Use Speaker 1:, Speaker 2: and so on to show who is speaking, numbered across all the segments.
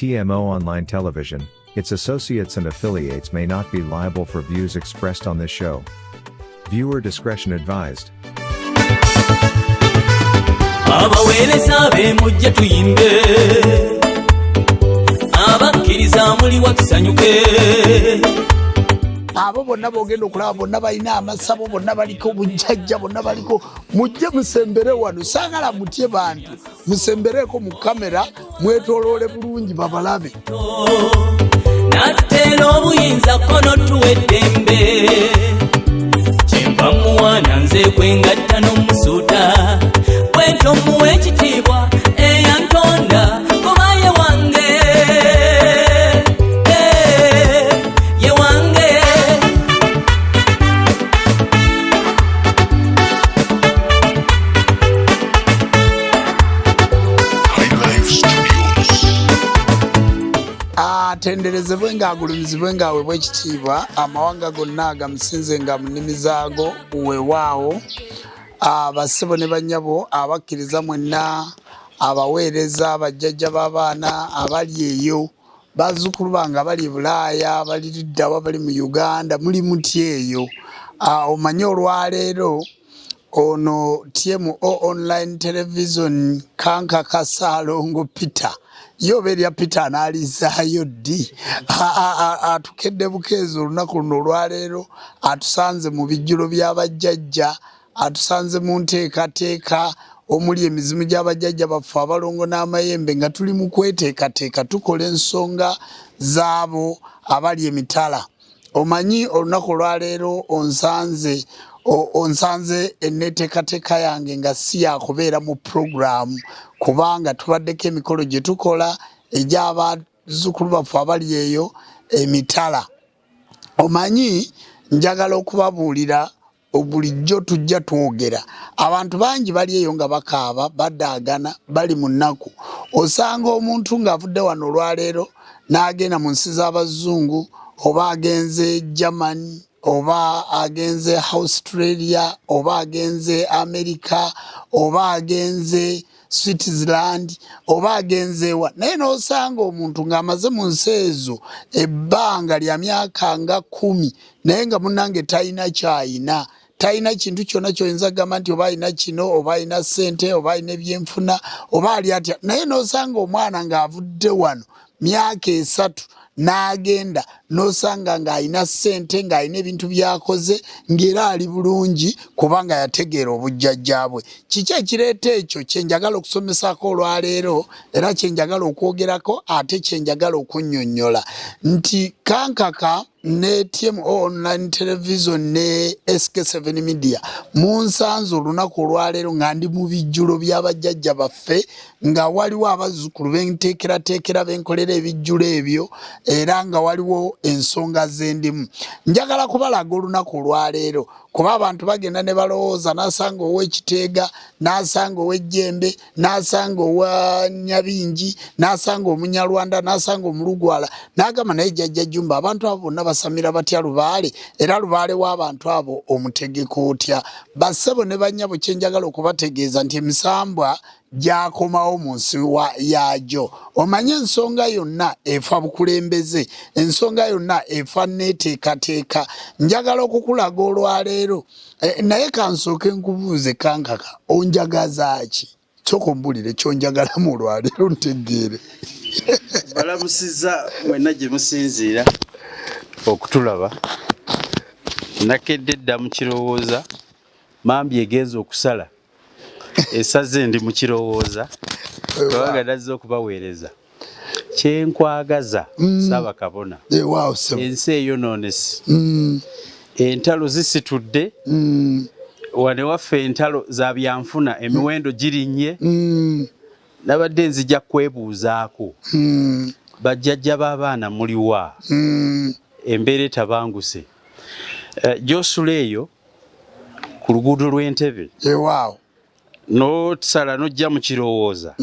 Speaker 1: TMO Online Television, its associates and affiliates may not be liable for views expressed on this show. Viewer discretion advised.
Speaker 2: Abaweereza be mujje tuyimbe, abakkiriza muli watusanyuke.
Speaker 3: Abo bonna bogenda okulaba bonna balina amasabo bonna baliko bujjajja bonna baliko mujje musembere wano saagala mutye bantu musembereko mu kamera mwetooloole bulungi babalabe
Speaker 2: nateera obuyinza kono tuweddembe kyemba muwana nze kwengatta n'omusuuta bwentyo muwe ekitiibwa eyantonda komaye wange ye wange.
Speaker 3: Atenderezebwenga agulumizibwenga aweebwa ekitiibwa amawanga gonna agamusinzenga mu nnimi zaago weewaawo bassebo ne bannyabo abakkiriza mwenna abaweereza bajjajja b'abaana abali eyo bazzukulu bange abali Bulaaya abali Liddawa bali mu Uganda muli muti eyo omanye olwaleero ono Ttiimu online television kankaka Ssaalongo Peter yoberya Peter analizaayo ddi atukedde bukeezi olunaku luno olwaleero atusanze mu bijjulo by'abajjajja atusanze mu nteekateeka omuli emizimu gy'abajjajja baffe abalongo n'amayembe nga tuli mu kweteekateeka tukola ensonga zaabo abali emitala. Omanyi olunaku olwaleero onsanze enneeteekateeka yange nga si yakubeera mu puroguramu kubanga tubaddeko emikolo gye tukola egy'abazzukulu baffe abali eyo emitala. Omanyi njagala okubabuulira bulijjo tujja twogera abantu bangi bali eyo nga bakaaba badaagana bali mu nnaku osanga omuntu ng'avudde wano olwaleero n'agenda mu nsi z'abazungu oba agenze Germany oba agenze Australia oba agenze America oba agenze Switzerland oba agenze wa naye n'osanga omuntu ng'amaze mu nsi ezo ebbanga lya myaka nga 10 naye nga munnange talina kintu kyonna kyoyinza gamba nti oba alina kino oba alina ssente oba alina ebyenfuna oba ali atya naye n'osanga omwana ng'avudde wano myaka 3 n'agenda n'osanga ng'alina ssente ng'alina ebintu by'akoze ng'era ali bulungi kubanga yategeera obujjajja bwe. Kiki ekireeta ekyo kyenjagala okusomesako olwaleero era kyenjagala okwogerako ate kyenjagala okunnyonnyola nti kankaka ne Ttiimu online television ne SK7 media munsanze olunaku olwaleero nga ndi mu bijjulo by'abajjajja baffe nga waliwo abazzukulu benteekerateekera benkolera ebijjulo ebyo era nga waliwo ensonga zendimu. Njagala kubalaga olunaku olwaleero kuba abantu bagenda ne balowooza n'asanga ow'ekiteega n'asanga ow'ejjembe n'asanga owa Nyabingi n'asanga omunyalwanda n'asanga omulugwala n'agamba naye jjajja Jjumba abantu abo bonna basamira batya Lubaale era Lubaale w'abantu abo omutegeka otya. Bassebo ne bannyabo kyenjagala okubategeeza nti emisambwa gyakomawo mu nsi yaagyo. Omanye ensonga yonna efa bukulembeze, ensonga yonna efa neeteekateeka. Njagala okukulaga olwaleero naye kansooke nkubuuze kankaka onjagaza ki? Kyoko mbulire kyonjagalamu olwaleero ntegeere.
Speaker 4: Balamusiza mwenna gye musinziira okutulaba. Nakedde dda mu kirowooza mambi egenza okusala esaze ndi mu kirowooza kubanga nazze okubaweereza kyenkwagaza Ssaabakabona ensi eyonoonese entalo zisitudde wane waffe entalo za byanfuna emiwendo girinnye nabadde nzija kwebuuzaako bajjajja b'abaana muliwa embeera etabanguse gy'osula eyo ku luguudo lw'Entebbe n'otusala n'ojja mu kirowooza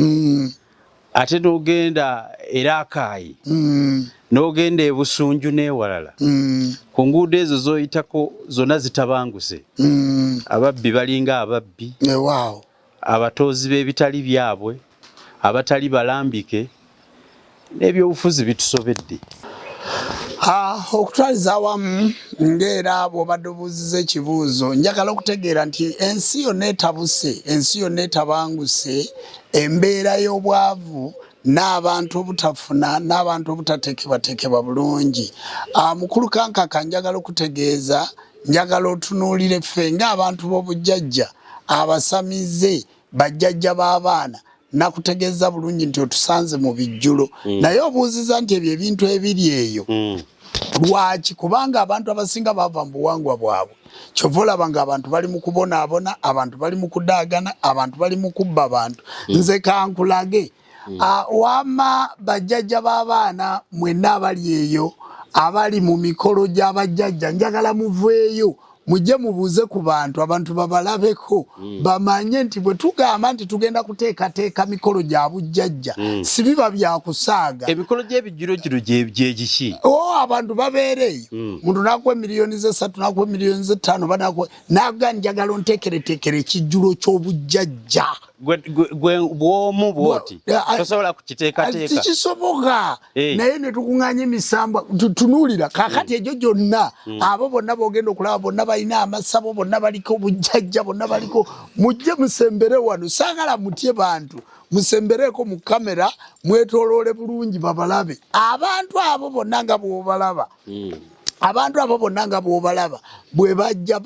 Speaker 4: ate n'ogenda era Akaayi n'ogenda e Busunju n'ewalala ku nguudo ezo z'oyitako zonna zitabanguse ababbi balinga ababbi abatoozi b'ebitali byabwe abatali balambike n'ebyobufuzi bitusobedde.
Speaker 3: Okutwaliza awamu ng'era bw'obadde obuuziza ekibuuzo njagala okutegeera nti ensi yonna etabuse, ensi yonna etabanguse, embeera y'obwavu n'abantu obutafuna n'abantu obutateekebwateekebwa bulungi. Mukulu Kankaka njagala okutegeeza, njagala otunuulire ffe ng'abantu b'obujjajja abasamize bajjajja b'abaana nakutegeeza bulungi nti otusanze mu bijjulo naye obuuziza nti ebyo ebintu ebiri eyo lwaki? Kubanga abantu abasinga bava mu buwangwa bwabwe. Kyova olaba nga abantu bali mu kubonaabona, abantu bali mu kudaagana, abantu bali mu kubba abantu. Nze kankulage wama bajjajja b'abaana mwenna abali eyo abali mu mikolo gy'abajjajja njagala muveeyo mujje mubuuze ku bantu, abantu babalabeko bamanye nti bwe tugamba nti tugenda kuteekateeka mikolo gya bujjajja si biba bya kusaaga.
Speaker 4: Emikolo gy'ebijjulo gino gyegiki?
Speaker 3: Abantu babeereeyo muntu nakuwa miliyoni ze 3 nakuwa miliyoni ze 5 banakuwa naga njagala onteekereteekere ekijjulo ky'obujjajja.
Speaker 4: Bw'omu bw'oti tosobola kukiteekateeka.
Speaker 3: Kisoboka naye ne tukuŋŋaanya emisambwa tutunuulira kaakati egyo gyonna abo bonna b'ogenda okulaba bonna balina amasabo, bonna baliko obujjajja, bonna baliko. Mujje musembere wano, saagala mutye bantu, musembereko mu kamera mwetooloole bulungi babalabe. Abantu abo bonna nga bw'obalaba, abantu abo bonna nga bw'obalaba bwe bajja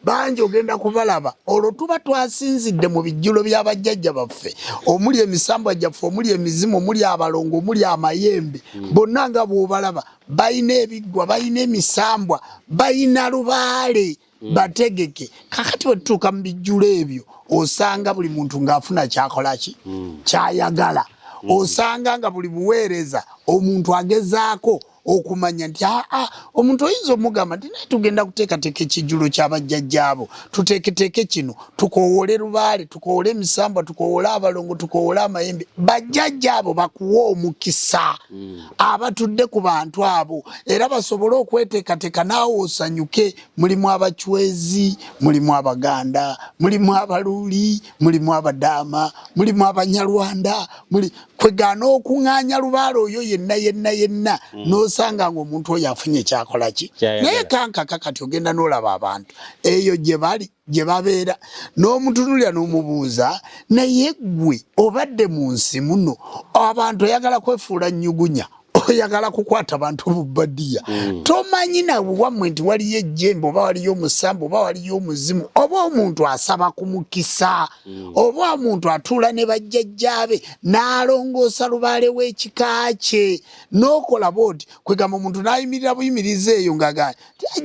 Speaker 3: bangi ogenda kubalaba. Olwo tuba twasinzidde mu bijjulo by'abajjajja baffe omuli emisambwa gyaffe, omuli emizimu, omuli abalongo, omuli amayembe, bonna nga bw'obalaba balina ebiggwa, balina emisambwa, balina lubaale bategeke. Kakati bwe tutuuka mu bijjulo ebyo osanga buli muntu ng'afuna kyakolaki kyayagala. Osanga nga buli buweereza omuntu agezaako okumanya nti omuntu oyinza omugamba nti naye tugenda kuteekateeka ekijjulo ky'abajjajjaabo, tuteeketeeke kino, tukoowole lubaale, tukoowole emisambwa, tukoowole abalongo, tukoowole amayembe. Bajjajjaabo bakuwa omukisa abatudde ku bantu abo era basobole okweteekateeka naawe osanyuke. Mulimu abacwezi, mulimu abaganda, mulimu abaluuli, mulimu abadaama, mulimu abanyarwanda, kwegaana okuŋŋaanya lubaale oyo yenna n'osanga ng'omuntu oyo afunye kyakolaki. Naye Kankaka kati ogenda n'olaba abantu eyo gye bali gye babeera n'omutunulira n'omubuuza naye ggwe obadde mu nsi muno abantu oyagala kwefuula nnyugunya, oyagala kukwata abantu bubbadiya, tomanyi nawe wammwe nti waliyo ejjembe oba waliyo omusambu oba waliyo omuzimu oba omuntu asaba ku mukisa oba omuntu atuula ne bajjajjaabe n'alongoosa lubaale w'ekika kye n'okola booti. Kwegamba omuntu n'ayimirira buyimiriza eyo ng'agamba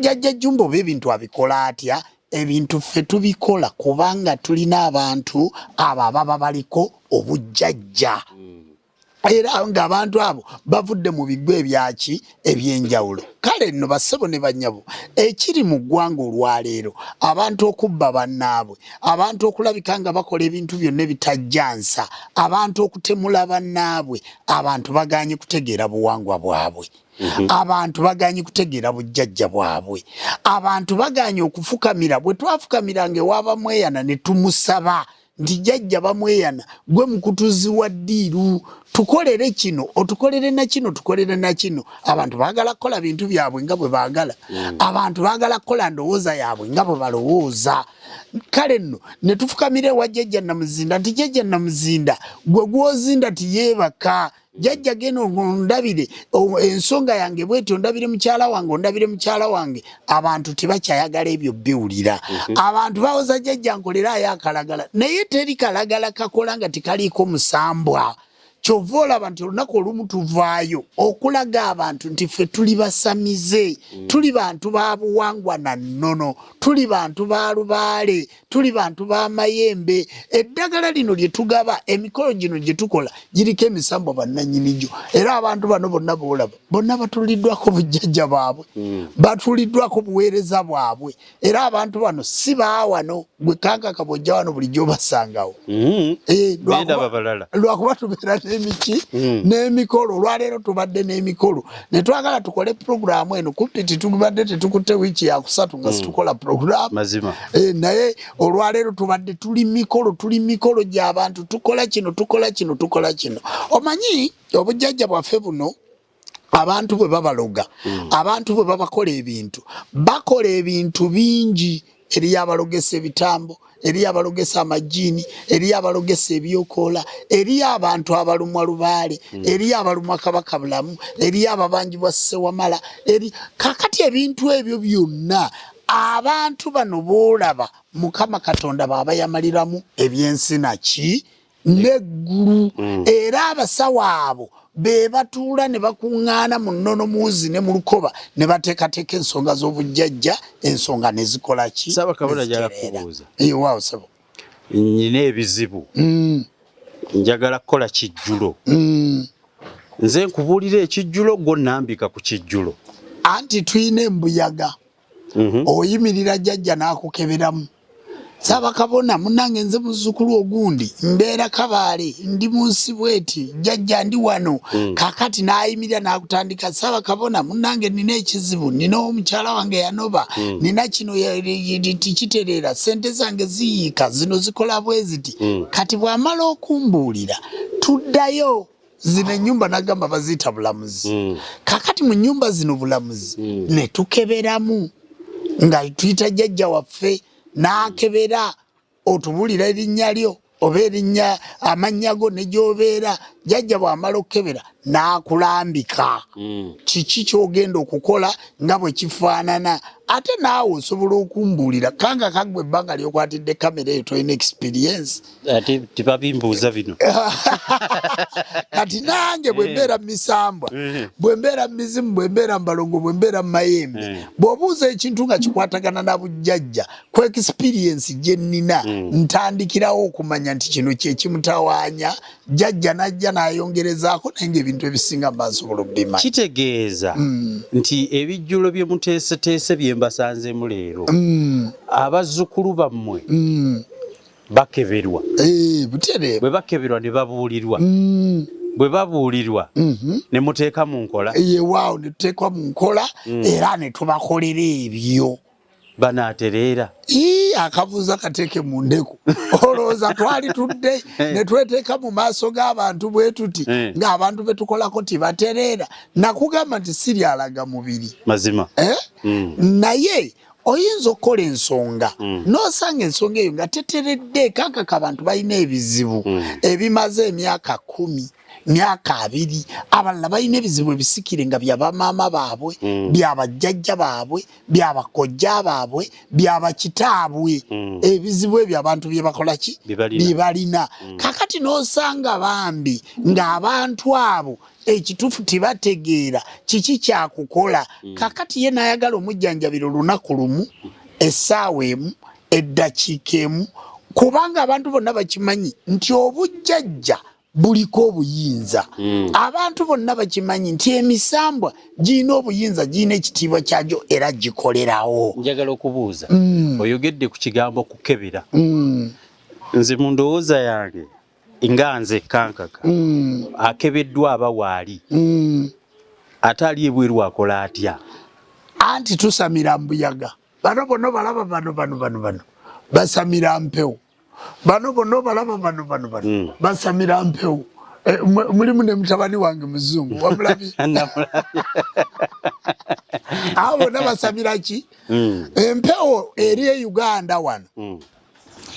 Speaker 3: jjajja Jjumba oba ebintu abikola atya? Ebintu ffe tubikola kubanga tulina abantu abo ababa baliko obujjajja. Era ng'abantu abo bavudde mu biggwa ebyaki ebyenjawulo. Kale nno bassebo ne bannyabo ekiri mu ggwanga olwaleero abantu okubba bannaabwe, abantu okulabika nga bakola ebintu byonna ebitajjansa, abantu okutemula bannaabwe, abantu bagaanye kutegeera buwangwa bwabwe. Abantu bagaanye kutegeera bujjajja bwabwe. Abantu bagaanye okufukamira bwe twafukamiranga ewaaba Mweyana ne tumusaba nti jjajja bamweyana gwe mukutuzi wa ddiiru tukolere kino otukolere na kino tukolere na kino. Abantu baagala kukola bintu byabwe nga bwe baagala. Abantu baagala kukola ndowooza yaabwe nga bwe balowooza. Kale nno ne tufukamira ewa jjajja Namuzinda nti jjajja Namuzinda gwe gwozinda tiyeebaka. Jjajja geno ondabire ensonga yange bweti ondabire mukyala wange ondabire mukyala wange. Abantu tebakyayagala ebyo biwulira. Abantu bawoza jjajja nkolerayo akalagala naye teri kalagala kakola nga tekaliiko musambwa. Kyova olaba nti olunaku olumu tuvaayo okulaga abantu nti ffe tuli basamize, tuli bantu ba buwangwa na nnono, tuli bantu ba lubaale, tuli bantu ba mayembe. Eddagala lino lye tugaba, emikolo gino gye tukola giriko emisambwa bannannyinigyo. Era abantu bano bonna boolaba bonna batuliddwako bujjajja bwabwe, batuliddwako buweereza bwabwe. Era abantu bano si baawano gwe Kankaka bw'ojja wano bulijjo obasangawo.
Speaker 4: Benda babalala.
Speaker 3: Lwakuba tubeera n'emiki n'emikolo olwaleero tubadde n'emikolo ne twagala tukole programu eno kumpi titubadde tetukutte wiiki ya kusatu nga situkola programu
Speaker 4: mazima
Speaker 3: naye olwaleero tubadde tuli mikolo gy'abantu tukola kino omanyi obujjajja bwaffe buno abantu bwe babaloga abantu bwe babakola ebintu bingi eri abalogesa ebitambo eri abalogesa amajini eri abalogesa ebyokoola eri abantu abalumwa lubaale eri abalumwa kabaka bulamu eri ababangibwa ssewamala eri kakati ebintu ebyo byonna abantu bano boolaba Mukama Katonda baba yamaliramu ebyensi naki neggulu era abasawo abo be batuula ne bakuŋŋaana mu nnono muzi ne mu lukoba ne bateekateeka ensonga z'obujjajja ensonga ne zikola ki
Speaker 4: Ssaabakabona gyala kubuuza
Speaker 3: waaw sabo
Speaker 4: nyina ebizibu njagala kukola kijjulo nze nkubuulira ekijjulo gwo nambika ku kijjulo
Speaker 3: anti tuyina embuyaga oyimirira jjajja n'akukeberamu Ssaabakabona munnange nze muzzukulu ogundi mbeera Kabaale ndi mu nsi bweti jjajja ndi wano kakati n'ayimirira n'akutandika Ssaabakabona munnange nina ekizibu nina omukyala wange yanoba nina kino tikitereera sente zange ziyiika zino zikola bwe ziti kati bw'amala okumbuulira tuddayo zino ennyumba nagamba baziyita bulamuzi kakati mu nnyumba zino bulamuzi ne tukeberamu nga tuyita jjajja waffe n'akebera otubulira erinnya lyo oba erinnya amannya go ne gy'obeera jjajja bw'amala okukebera n'akulambika kiki ky'ogenda okukola nga bwe kifaanana ate naawe osobola okumbuulira kanga kaggwe ebbanga ly'okwatidde kamera eyo toyina experience
Speaker 4: ate tebabimbuuza bino
Speaker 3: kati nange bwe mbeera misambwa bwe mbeera mizimu bwe mbeera mbalongo bwe mbeera mayembe bw'obuuza ekintu nga kikwatagana na bujjajja ku experience gye nnina ntandikirawo okumanya nti kino kye kimutawaanya jjajja najja n'ayongerezaako naye ng'ebintu ebisinga mbansobola obimanya
Speaker 4: kitegeeza nti ebijjulo bye muteeseteese bye mbasanzemu leero abazzukulu bammwe bakeberwa
Speaker 3: butereevu
Speaker 4: bwe bakeberwa ne babuulirwa bwe babuulirwa ne muteeka mu nkola
Speaker 3: yewaawo ne tuteekwa mu nkola era ne tubakolera ebyo
Speaker 4: banaatereera
Speaker 3: akabuuza kateeke mu ndeku olowooza twali tudde ne tweteeka mu maaso g'abantu bwe tuti ng'abantu be tukolako tibatereera nakugamba nti siryalaga mubiri
Speaker 4: mazima
Speaker 3: naye oyinza okukola ensonga n'osanga ensonga eyo nga teteredde kankaka abantu balina ebizibu ebimaze emyaka 10 myaka 2 abalala balina ebizibu ebisikire nga bya bamaama baabwe bya bajjajja baabwe bya bakojja baabwe bya bakitaabwe ebizibu ebyo abantu bye bakola ki bye balina kakati n'osanga bambi ng'abantu abo ekituufu tibategeera kiki kyakukola kakati ye n'ayagala omujjanjabira olunaku lumu essaawa emu eddakiika emu kubanga abantu bonna bakimanyi nti obujjajja buliko obuyinza abantu bonna bakimanyi nti emisambwa giyina obuyinza giyina ekitiibwa kyagyo era gikolerawo
Speaker 4: njagala okubuuza oyogedde ku kigambo kukebera nze mu ndowooza yange nga nze kankaka akebeddwa aba waali ate ali ebweru akola atya
Speaker 3: anti tusamira mbuyaga bano bonna balaba bano basamira mpewo bano bonna balaba bano basamira mpewo mulimu ne mutabani wange muzungu wamulabi abo bonna basamira ki empewo eri e Uganda wano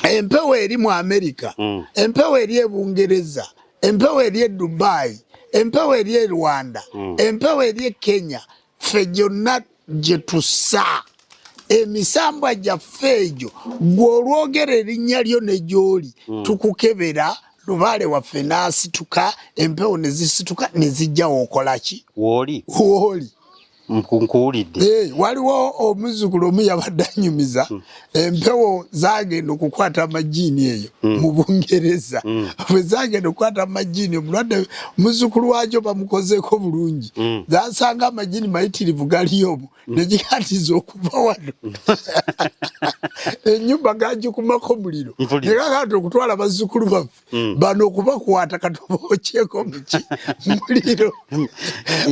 Speaker 3: empewo eri mu America empewo eri e Bungereza empewo eri e Dubai empewo eri e Rwanda empewo eri e Kenya ffe gyonna gye tussa emisambwa gyaffe egyo gw'olwogera erinnya lyo ne gy'oli tukukebera lubaale waffe n'asituka empewo ne zisituka ne zijja wookola ki
Speaker 4: wooli nkuwulidde
Speaker 3: waliwo omuzzukulu omu yabadde anyumiza empewo zagenda okukwata amajiini eyo mu Bungereza bwe zagenda okukwata amajiini omulwadde muzzukulu waakyo bamukozeeko bulungi zasanga amajiini mayitirivu gali omwo ne gikatiza okuva wano ennyumba gagikumako muliro ne kakati okutwala bazzukulu baffe bano okubakwata katobokyeko muki muliro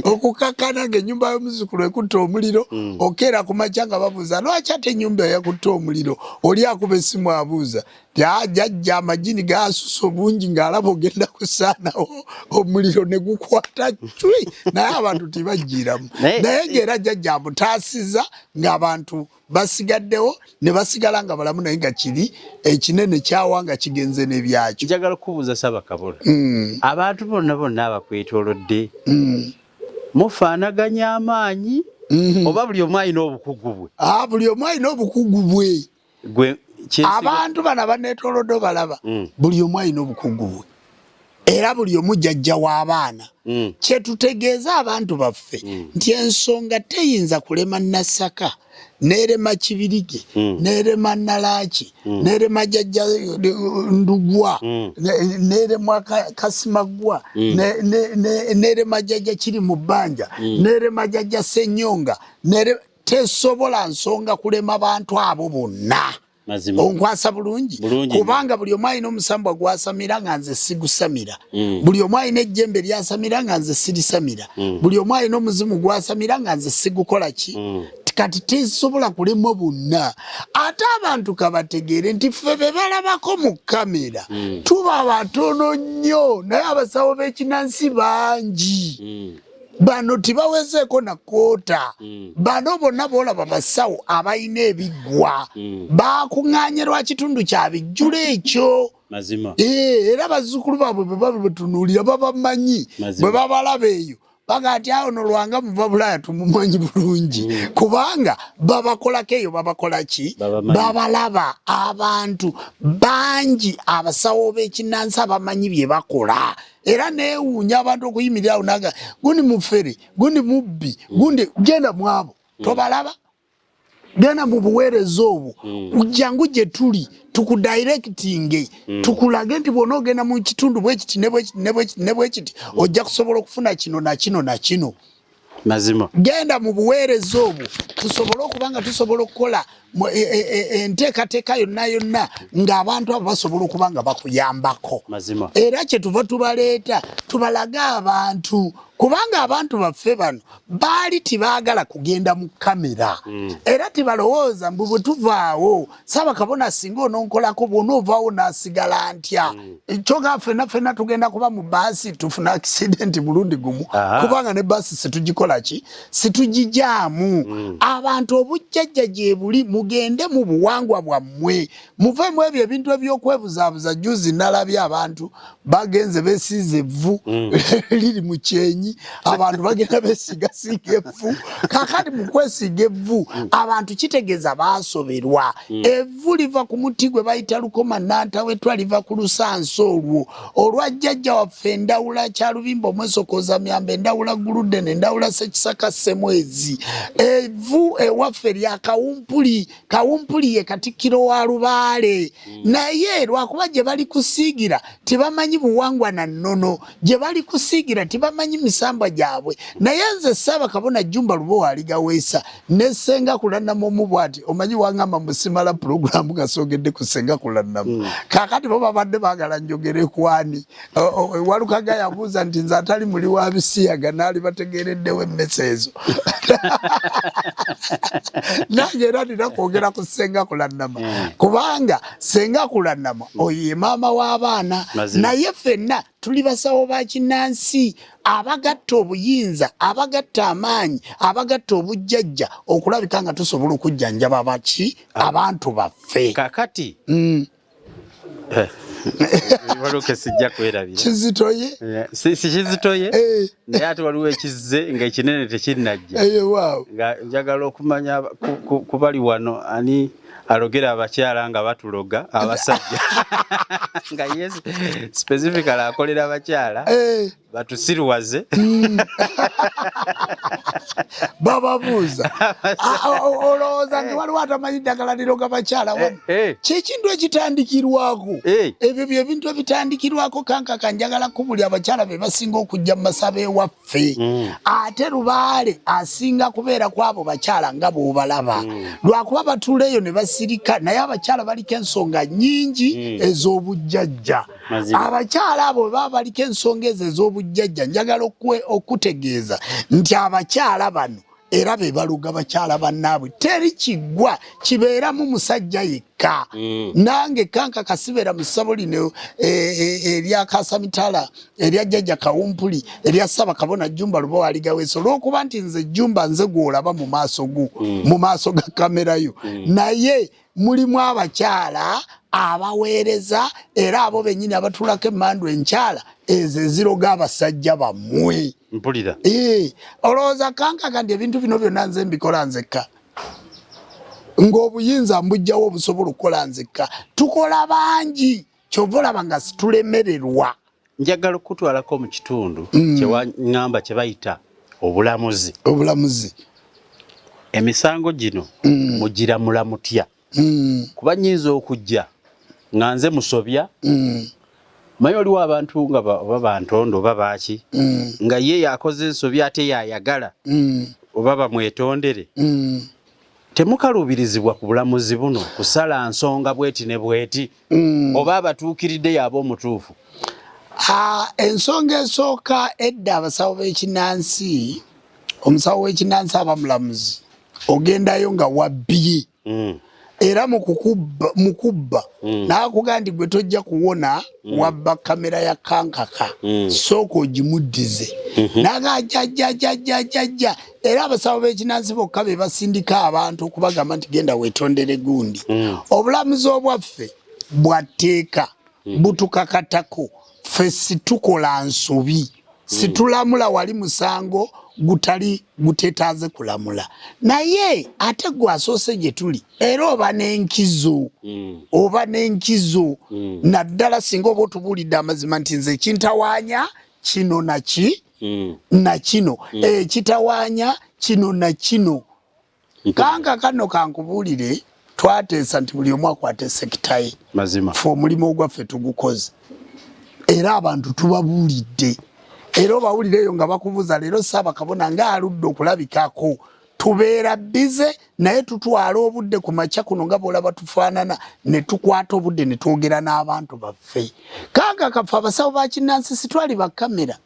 Speaker 3: okukakana ng'ennyumba y'omuzzukulu ekutta omuliro okeera ku makya nga babuuza lwaki ate ennyumba yakutta omuliro oli akuba essimu abuuza jajja amagini gaasusa obungi ng'alaba ogenda kusaanawo omuliro ne gukwata cwi naye abantu tibajjiramu naye ng'era jajja amutaasiza ng'abantu basigaddewo ne basigala nga balamu naye nga kiri ekinene kyawa nga kigenze n'ebyakyo.
Speaker 4: Njagala okubuuza Ssaabakabona, abantu bonna abakwetoolodde mufaanaganya amaanyi oba buli omu alina obukugu bwe?
Speaker 3: Buli omu alina obukugu bwe. Abantu bano abaneetoolodde balaba buli omu alina obukugu bwe era buli omu jjajja w'abaana. Kyetutegeeza abantu baffe nti ensonga teyinza kulema Nassaka n'erema Kibirige n'erema Nalaaki n'erema jjajja Ndugwa n'erema Kasimaggwa n'erema jjajja Kiri mu Bbanja n'erema jjajja Ssennyonga tesobola nsonga kulema bantu abo bonna. Onkwasa bulungi kubanga buli omu alina omusambwa gwasamira nga nze sigusamira, buli omu alina ejjembe lyasamira nga nze sirisamira, buli omu alina omuzimu gwasamira nga nze sigukola ki. Kati tesobola kulema bonna. Ate abantu kabategeere nti ffe be balabako mu kamera tuba batono nnyo naye abasawo b'ekinnansi bangi. Bano tibawezeeko na koota. Bano bonna boolaba basawo abalina ebiggwa bakuŋŋaanye lwa kitundu kya bijjulo ekyo. Era bazzukulu baabwe bwe babatunuulira babamanyi bwe babalaba eyo bagati awo no Lwanga muva Bulaaya tumumanyi bulungi kubanga babakolako eyo babakola ki babalaba. Abantu bangi abasawo b'ekinnansi abamanyi bye bakola era neewuunya abantu okuyimirira awo naga gundi mufere gundi mubbi gundi genda mwabo tobalaba genda mu buweereza obwo jangu gye tuli tukudirectinge tukulage nti bw'ona ogenda mu kitundu bwekiti ne bwekiti ojja kusobola okufuna kino na kino na kino.
Speaker 4: Mazima
Speaker 3: genda mu buweereza obwo tusobole okuba nga tusobola okukola enteekateeka yonna ng'abantu abo basobola okuba nga bakuyambako. Era kyetuva tubaleeta tubalaga abantu kubanga abantu baffe bano baali tibaagala kugenda mu kamera era tibalowooza mbu bwe tuvaawo Ssaabakabona singa ononkolako bw'onoovaawo n'asigala ntya kyokka ffenna tugenda kuba mu baasi tufuna accident mulundi gumu kubanga ne baasi situgikola ki situgijaamu. Abantu obujjajja gye buli mugende mu buwangwa bwammwe muveemu ebyo ebintu eby'okwebuzaabuza. Juzi nalabye abantu bagenze beesiize evvu liri mu kyenyi abantu bagenda besigasiga evvu kakati mu kwesiga evvu abantu kitegeeza baasoberwa. Evvu liva ku muti gwe bayita lukoma nantawetwa liva ku lusansa olwa jjajja waffe Endawula Kyalubimba Omwesokoza Myamba Endawula Gulude n'Endawula Ssekisaka Ssemwezi. Evvu ewaffe lya Kawumpuli ye Katikkiro wa Lubaale naye lwakuba gye bali kusiigira tebamanyi buwangwa na nnono gye bali kusiigira tebamanyi misambwa gyabwe. Naye nze Ssaabakabona Jjumba Lubowa aligaweesa ne Ssenga Kulannamu bw'ati omanyi wangamba musimala pulogulaamu gasogedde ku Ssenga Kulannamu kaakati bo babadde baagala njogere kwani Walukaga yabuuza nti nze atali muli wa bisiyaga naali bategeereddewo emmese ezo nange era nina kwogera ku Ssenga Kulannamu kubanga Ssenga Kulannamu oyo ye maama w'abaana naye ffenna tuli basawo ba kinnansi abagatta obuyinza abagatta amaanyi abagatta obujjajja okulabika nga tusobola okujjanjaba baki abantu baffe.
Speaker 4: Kakati waluke sijja kwerabira
Speaker 3: kizitoye
Speaker 4: si kizitoye naye ate waliwo ekizze nga ekinene tekinnajja nga njagala okumanya kubali wano ani alogera abakyala nga batuloga abasajja nga yes specifically akolera abakyala batusiruwaze
Speaker 3: bababuuza olowooza nti waliwo atamanyi ddagala liro gabakyala wano kyekintu ekitandikirwako ebyo byebintu ebitandikirwako kankaka njagala ku buli abakyala be basinga okujja mu masabo ewaffe ate Lubaale asinga kubeera kwabo bakyala nga bw'obalaba lwakuba batuula eyo ne basirika naye abakyala baliko ensonga nnyingi ez'obujjajja abakyala abo baba baliko ensonga ezo ez'obujjajja njagala okutegeeza nti abakyala bano era be baluga bakyala bannaabwe teri kiggwa kibeeramu musajja yekka nange kanka kasibeera mu ssabo lino erya Kasamitala erya Jjajja Kawumpuli erya Ssaabakabona Jjumba Lubo Aligaweeso olw'okuba nti nze Jjumba nze gw'olaba mu maaso ga kamerayo naye mulimu abakyala abaweereza era abo bennyini abatuulako emmandu enkyala ezo eziroga abasajja bammwe
Speaker 4: mpulira
Speaker 3: olowooza kankaka nti ebintu bino byonna nze mbikola nzekka ng'obuyinza mbujjawo obusobola okukola nzekka tukola bangi kyova olaba nga situlemererwa
Speaker 4: njagala okutwalako mu kitundu kyewaŋŋamba kye bayita obulamuzi emisango gino mugiramula mutya kuba nnyinza okujja nga nze musobya manyi oliwo abantu nga oba bantondo oba baaki nga ye yakoze ensobi ate yayagala oba bamwetondere temukaluubirizibwa ku bulamuzi buno kusala nsonga bweti ne bweti oba abatuukiridde yaaba omutuufu
Speaker 3: ensonga esooka edda abasawo b'ekinnansi omusawo w'ekinnansi aba mulamuzi ogendayo nga wabbye era mukubba nakugaa nti gwe tojja kuwona wabba kamera ya kankaka sooka ogimuddize naga jjajjajjajjajja era abasawo b'ekinnansi bokka be basindika abantu okubagamba nti genda weetondere gundi obulamuzi obwaffe bwa tteeka butukakatako ffe situkola nsobi situlamula wali musango gutali gutetaaze kulamula naye ate gwe asoose gye tuli era oba n'enkizo naddala singa oba otubuulidde amazima nti nze kintawaanya kino nakino ekitawaanya kino nakino kanga kano kankubuulire twateesa nti buli omu akwate sekita ye fe omulimu ogwaffe tugukoze era abantu tubabuulidde era obawulireyo nga bakubuza leero Ssaabakabona ng'aludde okulabikako tubeera bize naye tutwala obudde ku makya kuno nga bw'olaba tufaanana ne tukwata obudde ne twogera n'abantu baffe kanga kaffe abasawo ba kinnansi sitwali bakamera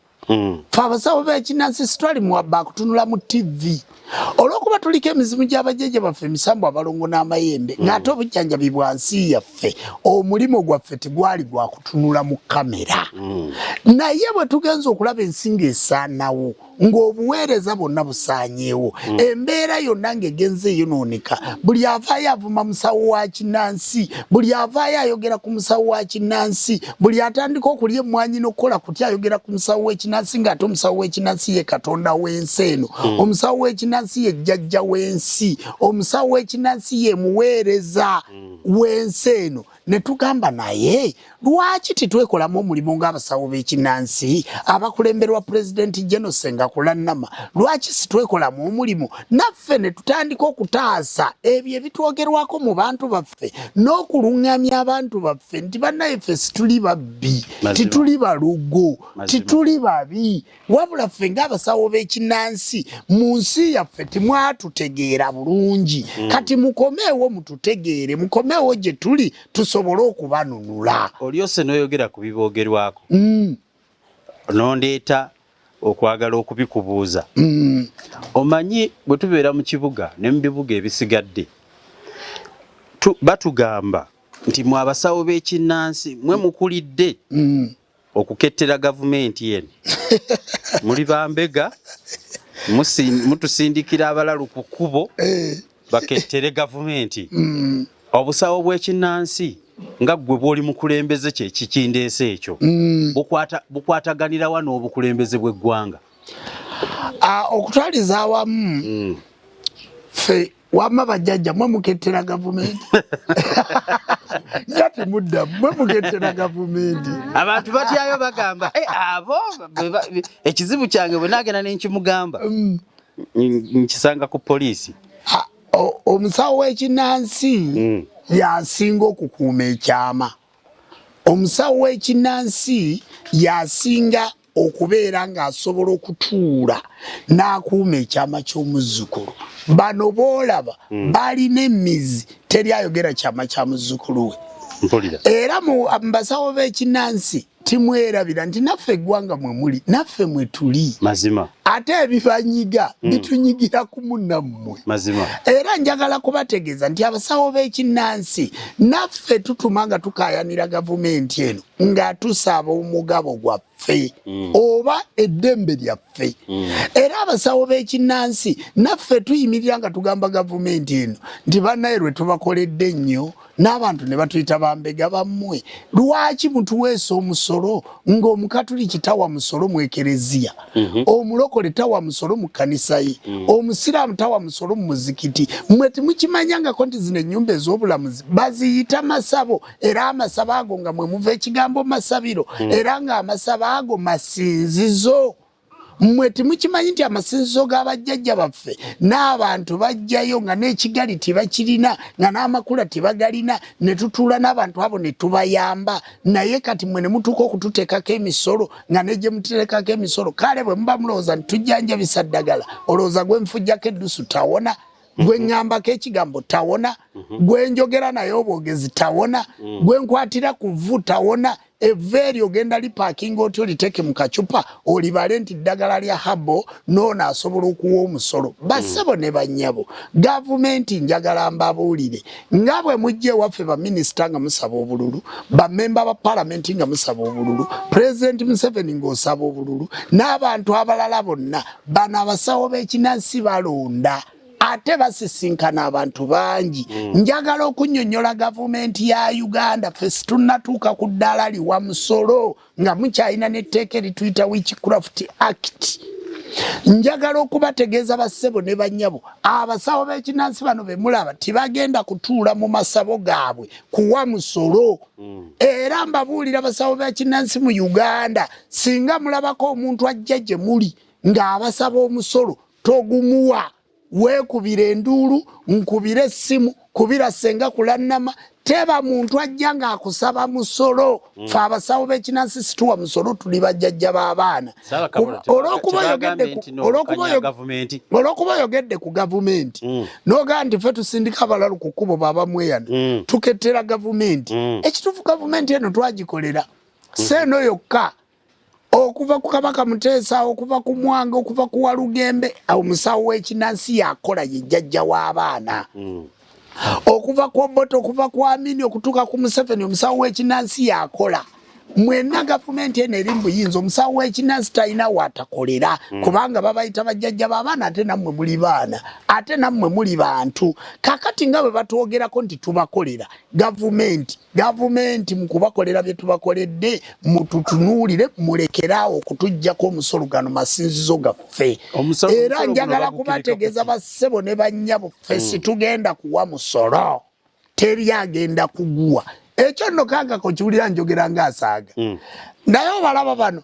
Speaker 3: ffe abasawo b'ekinnansi sitwali muwabba akutunula mu TV olw'okuba tuliko emizimu gy'abajjajja baffe emisambu abalongo n'amayembe ng'ate obujjanjabi bwa nsi yaffe omulimu gwaffe tegwali gwa kutunula mu kamera naye bwe tugenza okulaba ensinga esaanawo ng'obuweereza bwonna busaanyeewo embeera yonna ng'egenze eyonooneka buli avaayo avuma musawo wa kinnansi buli avaayo ayogera ku musawo wa kinnansi buli atandika okulya emmwanyi n'okukola kutya ayogera ku musawo w'ekinnansi ng'ate omusawo w'ekinnansi ye katonda w'ensi eno omusawo w'ekinnansi ye jjajja w'ensi omusawo w'ekinnansi ye muweereza w'ensi eno ne tugamba naye lwaki titwekolamu omulimu ng'abasawo b'ekinnansi abakulemberwa pulezidenti General Senga Kulannama lwaki situekolamu omulimu naffe ne tutandika okutaasa ebyo ebitwogerwako mu bantu baffe n'okuluŋŋamya abantu baffe nti bannayeffe situli babbi tituli balugo tituli babi wabula ffe ng'abasawo b'ekinnansi mu nsi yaffe timwatutegeera bulungi kati mukomeewo mututegeere mukomeewo gye tuli tusobole okubanunula
Speaker 4: olyose n'oyogera ku biboogerwako nondeeta okwagala okubikubuuza omanyi bwe tubeera mu kibuga ne mu bibuga ebisigadde batugamba nti mwe abasawo b'ekinnansi mwe mukulidde okukettera gavumenti yene muli bambega mutusindikira abalalu ku kkubo bakettere gavumenti obusawo bw'ekinnansi nga gwe bw'oli mukulembeze kye kikindeese ekyo bukwataganira wa n'obukulembeze bw'eggwanga
Speaker 3: okutwaliza awamu ffe wamma bajjajja mwe mukettera gavumenti Ngati mudda mwe mugetera gavumenti.
Speaker 4: Abantu batyayo bagamba abo ekizibu kyange bwe nagenda nenkimugamba nkisanga ku poliisi.
Speaker 3: Omusawo w'ekinnansi yasinga okukuuma ekyama. Omusawo w'ekinnansi yasinga okubeera ng'asobola okutuula n'akuuma ekyama ky'omuzzukulu. Bano boolaba balina emmizi teri ayogera kyama kya muzzukulu we. Era mu basawo b'ekinnansi timwerabira nti naffe eggwanga mwe muli naffe mwe tuli.
Speaker 4: Mazima.
Speaker 3: Ate ebibanyiga bitunyigira ku munnammwe.
Speaker 4: Mazima.
Speaker 3: Era njagala kubategeeza nti abasawo b'ekinnansi naffe tutuma nga tukayanira gavumenti eno nga tusaba omugabo gwaffe oba eddembe lyaffe. Era abasawo b'ekinnansi naffe tuyimirira nga tugamba gavumenti eno nti bannaye lwe tubakoledde ennyo n'abantu ne batuyita bambega bammwe. Lwaki mutuweesa omusolo ng'omukatuliki tawa musolo mu ekereziya, omulokole tawa musolo mu kkanisa ye, omusiraamu tawa musolo mu muzikiti? Mmwe temukimanyangako nti zino ennyumba ez'obulamuzi baziyita masabo, era amasabo ago nga mwe muva ekigambo masabiro, era ng'amasabo ago masinzizo. Mmwe temukimanyi nti amasinzizo g'abajjajja baffe n'abantu bajjayo nga n'ekigali tebakirina nga n'amakula tebagalina, ne tutuula n'abantu abo ne tubayamba. Naye kati mmwe ne mutuuka okututeekako emisolo nga ne gye muteekako emisolo, kale bwe muba mulowooza nti tujjanjabisa ddagala, olowooza gwe nfujjako eddusu tawona, gwe ngambako ekigambo tawona, gwe njogera naye obwogezi tawona, gwe nkwatira ku vvu tawona. Everi ogenda lipakinga otyo liteke mu kacupa olibale nti ddagala lya habo noona asobola okuwa omusolo. Bassebo ne bannyabo, gavumenti njagala mbabuulire nga bwe mujje waffe baminisita nga musaba obululu, bammemba ba palamenti nga musaba obululu, Pulezidenti Museveni ng'osaba obululu, n'abantu abalala bonna bano abasawo b'ekinnansi balonda ate basisinkana abantu bangi. Njagala okunnyonnyola gavumenti ya Uganda ffe situnnatuuka ku ddaala liwa musolo nga mukyalina n'etteeka erituyita Witchcraft Act. Njagala okubategeeza bassebo ne bannyabo, abasawo b'ekinnansi bano be mulaba tibagenda kutuula mu masabo gaabwe kuwa musolo. Era mbabuulira abasawo b'ekinnansi mu Uganda, singa mulabako omuntu ajja gye muli ng'abasaba omusolo togumuwa. Weekubira enduulu, nkubira essimu, kubira senga kulannama, teba muntu ajja ng'akusaba musolo. Ffe abasawo b'ekinnansi situwa musolo, tuli bajjajja b'abaana. Olw'okuba oyogedde ku gavumenti n'ogamba nti ffe tusindika abalalu ku kkubo baba mweyana tukettera gavumenti. Ekituufu gavumenti eno twagikolera seeno yokka. Okuva ku Kabaka Muteesa, okuva ku Mwanga, okuva ku Walugembe, omusawo w'ekinnansi yakola ye jjajja w'abaana. Okuva ku Obote, okuva ku Amini, okutuuka ku Museveni, omusawo w'ekinnansi yakola. Mwenna gavumenti eno eri mu buyinza, omusawo w'ekinnansi talina watakolera kubanga babayita bajjajja b'abaana, ate nammwe muli baana, ate nammwe muli bantu. Kakati nga bwe batwogerako nti tubakolera, gavumenti mu kubakolera bye tubakoledde mututunuulire, mulekeraawo okutuggyako omusolo gano masinzizo gaffe. Era njagala kubategeeza bassebo ne bannyabo, ffe situgenda kuwa musolo, teri agenda kuguwa. Ekyo nno kankako kiwulira njogera ng'asaaga. Naye obalaba bano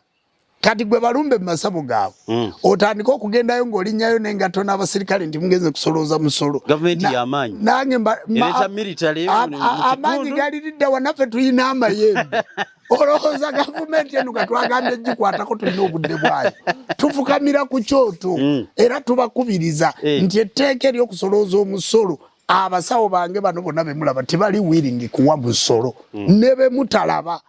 Speaker 3: kati gwe balumbe mu masabo gaabwe, otandika okugendayo ng'olinnyayo n'engatto n'abasirikale nti mugenze kusolooza musolo.
Speaker 4: Gavumenti y'amaanyi.
Speaker 3: Nange amaanyi galiridde wannaffe tulina amayembe. Olowooza gavumenti eno katwagambye gikwatako tulina obudde bwayo. Tufukamira ku kyoto era tubakubiriza nti etteeka ery'okusolooza omusolo, abasawo bange bano bonna be mulaba tebali willing kuwa musolo ne be mutalaba.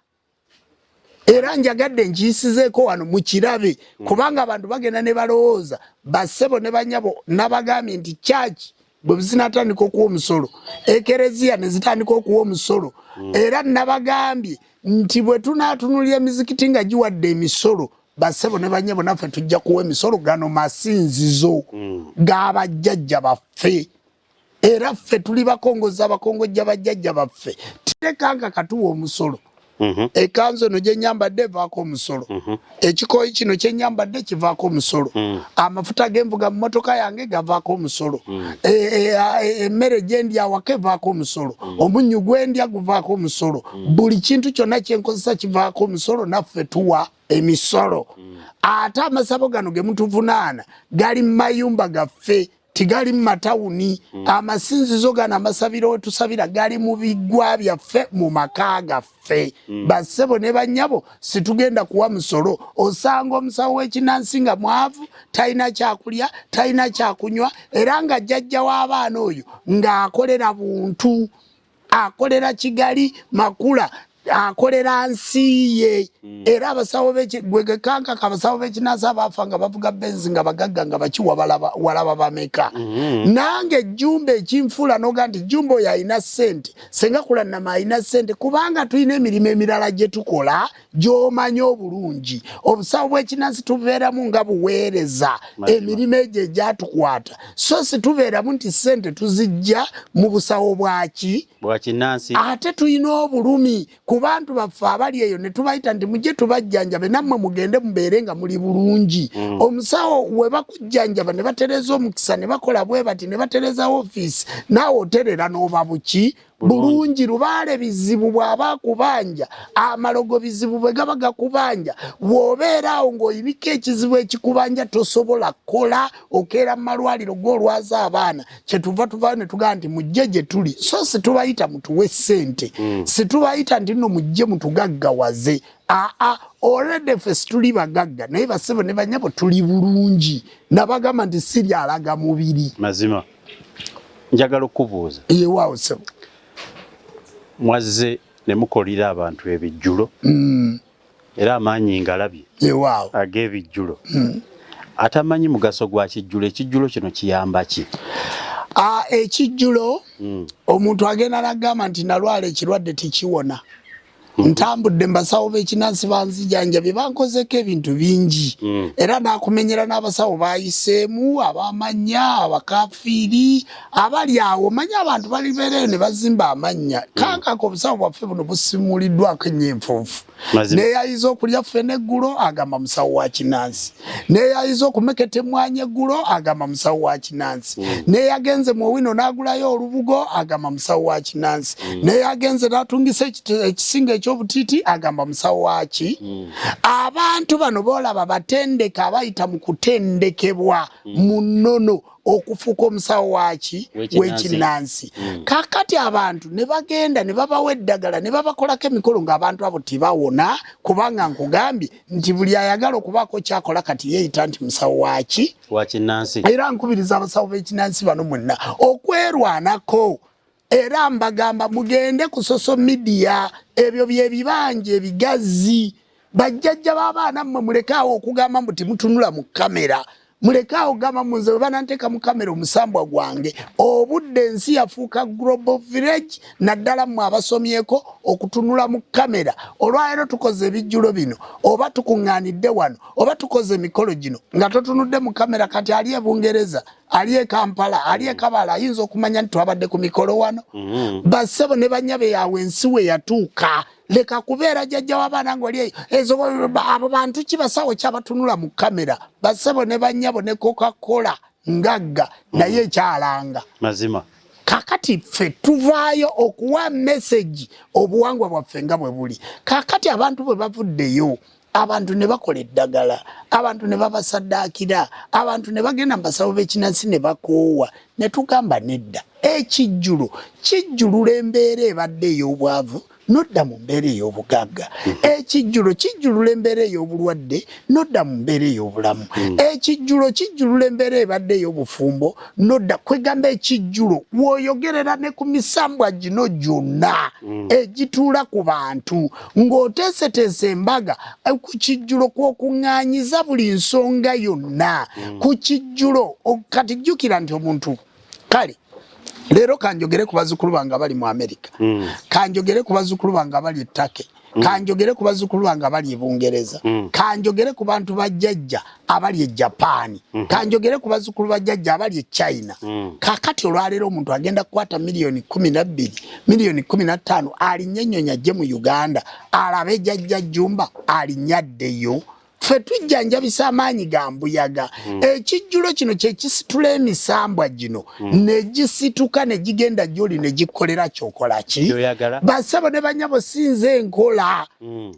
Speaker 3: Era njagadde nkiyisizeeko wano mukirabe kubanga abantu bagenda ne balowooza bassebo ne bannyabo nabagambye nti kyaki bwe zinatandika okuwa omusolo, ekereziya ne zitandika okuwa omusolo. Era nabagambye nti bwe tunaatunulira emizikiti nga giwadde emisolo, bassebo ne bannyabo naffe tujja kuwa emisolo gano masinzizo g'abajjajja baffe. Era ffe tuli bakongoza abakongojja bajjajja baffe, tekanka katuwa omusolo ekanzu eno gye nyambadde evaako omusolo, ekikooyi kino kye nyambadde kivaako omusolo, amafuta g'envuga mu motoka yange gavaako omusolo, emmere gye ndya awaka evaako omusolo, omunnyu gwe ndya guvaako omusolo, buli kintu kyonna kye nkozesa kivaako omusolo, naffe tuwa emisolo. Ate amasabo gano ge mutuvunaana gali mu mayumba gaffe, tigali mu matawuni. Amasinzizo gano amasabiro we tusabira gali mu biggwa byaffe mu maka gaffe. Bassebo ne bannyabo situgenda kuwa musolo. Osanga omusawo w'ekinnansi nga mwavu, talina kyakulya, talina kyakunywa, era nga jjajja w'abaana oyo ng'akolera buntu, akolera Kigali Makula, akolera nsi ye. Era abasawo b'ekikanka abasawo b'ekinnansi abaafa nga bavuga benzi nga bagagga nga bakiwa walaba bameka. Nange Jjumba ekinfuula noga nti Jjumba oyo alina ssente, senga Kulannama alina ssente, kubanga tulina emirimu emirala gye tukola gy'omanyi obulungi. Obusawo bw'ekinnansi tubeeramu nga buweereza emirimu egyo egyatukwata, so si tubeeramu nti ssente tuzijja mu busawo bwaki
Speaker 4: bwa kinnansi.
Speaker 3: Ate tulina obulumi ku bantu baffe abali eyo ne tubayita nti mujje tubajjanjabe nammwe mugende mubeere nga muli bulungi. Omusawo we bakujjanjaba ne batereza omukisa ne bakola bwe bati ne batereza ofiisi, naawe oterera n'oba buki bulungi. Lubaale bizibu bw'aba kubanja, amalogo bizibu bwe gaba gakubanja, bw'obeera awo ng'oyiniko ekizibu ekikubanja tosobola kukola, okeera mu malwaliro g'olwaza abaana. Kyetuva tuvaayo ne tugamba nti mujje gye tuli, so si tubayita mutuwe ssente, si tubayita nti nno mujje mutugaggawaze. Already ffe situli bagagga, naye bassebo ne bannyabo tuli bulungi. Nabagamba nti siryalaga mubiri.
Speaker 4: Mazima. Njagala okubuuza.
Speaker 3: Yewaawo ssebo.
Speaker 4: Mwazze ne mukolera abantu ebijjulo, era amaanyi ngalabye ag'ebijjulo. Atamanyi mugaso gwa kijjulo, ekijjulo kino kiyamba ki?
Speaker 3: Ekijjulo omuntu agenda n'agamba nti nalwala ekirwadde tekiwona. Ntambudde mbasawo b'ekinnansi banzijanjabye, bankozeko ebintu bingi, era nakumenyera n'abasawo bayiseemu, abamanya, abakafiiri abali awo. Manya abantu balibeereyo ne bazimba amanya. Kankako obusawo bwaffe buno busimuliddwako ennyenfuufu. Neeyayiza okulya ffene eggulo agamba musawo wa kinnansi, neeyayiza okumeketa emmwanyi eggulo agamba musawo wa kinnansi, neeyagenze mu Owino n'agulayo olubugo agamba musawo wa kinnansi, neeyagenze n'atungisa ekisinga eky'obutiiti agamba musawo waki. Abantu bano boolaba batendeka abayita mu kutendekebwa mu nnono okufuuka omusawo waki w'ekinnansi. Kakati abantu ne bagenda ne babawa eddagala ne babakolako emikolo ng'abantu abo tibawona, kubanga nkugambye nti buli ayagala okubaako kyakola kati yeeyita nti musawo waki
Speaker 4: wa kinnansi.
Speaker 3: Era nkubiriza abasawo b'ekinnansi bano mwenna okwerwanako. Era mbagamba mugende ku social media, ebyo bye bibanja ebigazi. Bajjajja b'abaana mmwe mulekaawo okugamba mbu timutunula mu kamera, mulekaawo gamba munze bwe bananteeka mu kamera omusambwa gwange. Obudde ensi yafuuka global village, naddala mmwe abasomyeko okutunula mu kamera. Olwaleero tukoze ebijjulo bino, oba tukuŋŋaanidde wano, oba tukoze emikolo gino nga totunudde mu kamera. Kati ali e Bungereza, ali e Kampala, ali e Kabala ayinza okumanya nti twabadde ku mikolo wano. Bassebo ne bannyabe yawe ensi we yatuuka. Leka kubeera jjajja w'abaana ng'oli eyo, ezo abo bantu ki basawo kyabatunula mu kamera? Bassebo ne bannyabo ne Coca-Cola ngagga naye ekyalanga.
Speaker 4: Mazima.
Speaker 3: Kakati ffe tuvaayo okuwa message obuwangwa bwaffe nga bwe buli. Kakati abantu bwe bavuddeyo, abantu ne bakola eddagala, abantu ne babasaddaakira, abantu ne bagenda mu basawo b'ekinnansi ne bakoowa, ne tugamba nedda. Ekijjulo kijjulula embeera ebadde ey'obwavu, nodda mu mbeera ey'obugagga. Ekijjulo kijjulula embeera ey'obulwadde, nodda mu mbeera ey'obulamu. Ekijjulo kijjulula embeera ebadde ey'obufumbo, nodda kwegamba ekijjulo w'oyogerera ne ku misambwa gino gyonna egituula ku bantu, ng'oteeseteesa embaga ku kijjulo kw'okuŋŋaanyiza buli nsonga yonna. Ku kijjulo kati jjukira nti omuntu kale leero kanjogere ku bazzukulu bange abali mu Amerika, kanjogere ku bazzukulu bange abali e Turkey, kanjogere ku bazzukulu bange abali e Bungereza, kanjogere ku bantu bajjajja abali e Japan, kanjogere ku bazzukulu bajjajja abali e China. Kakati olwaleero omuntu agenda kukwata milioni 12, milioni 15 alinnyenyonya ajje mu Uganda alabe jjajja Jjumba alinyaddeyo. Ffe tujjanjabisa amaanyi ga mbuyaga. Ekijjulo kino kye kisitula emisambwa gino ne gisituka ne gigenda gy'oli ne gikolera kyokola ki? Bassebo ne banyabo sinze enkola.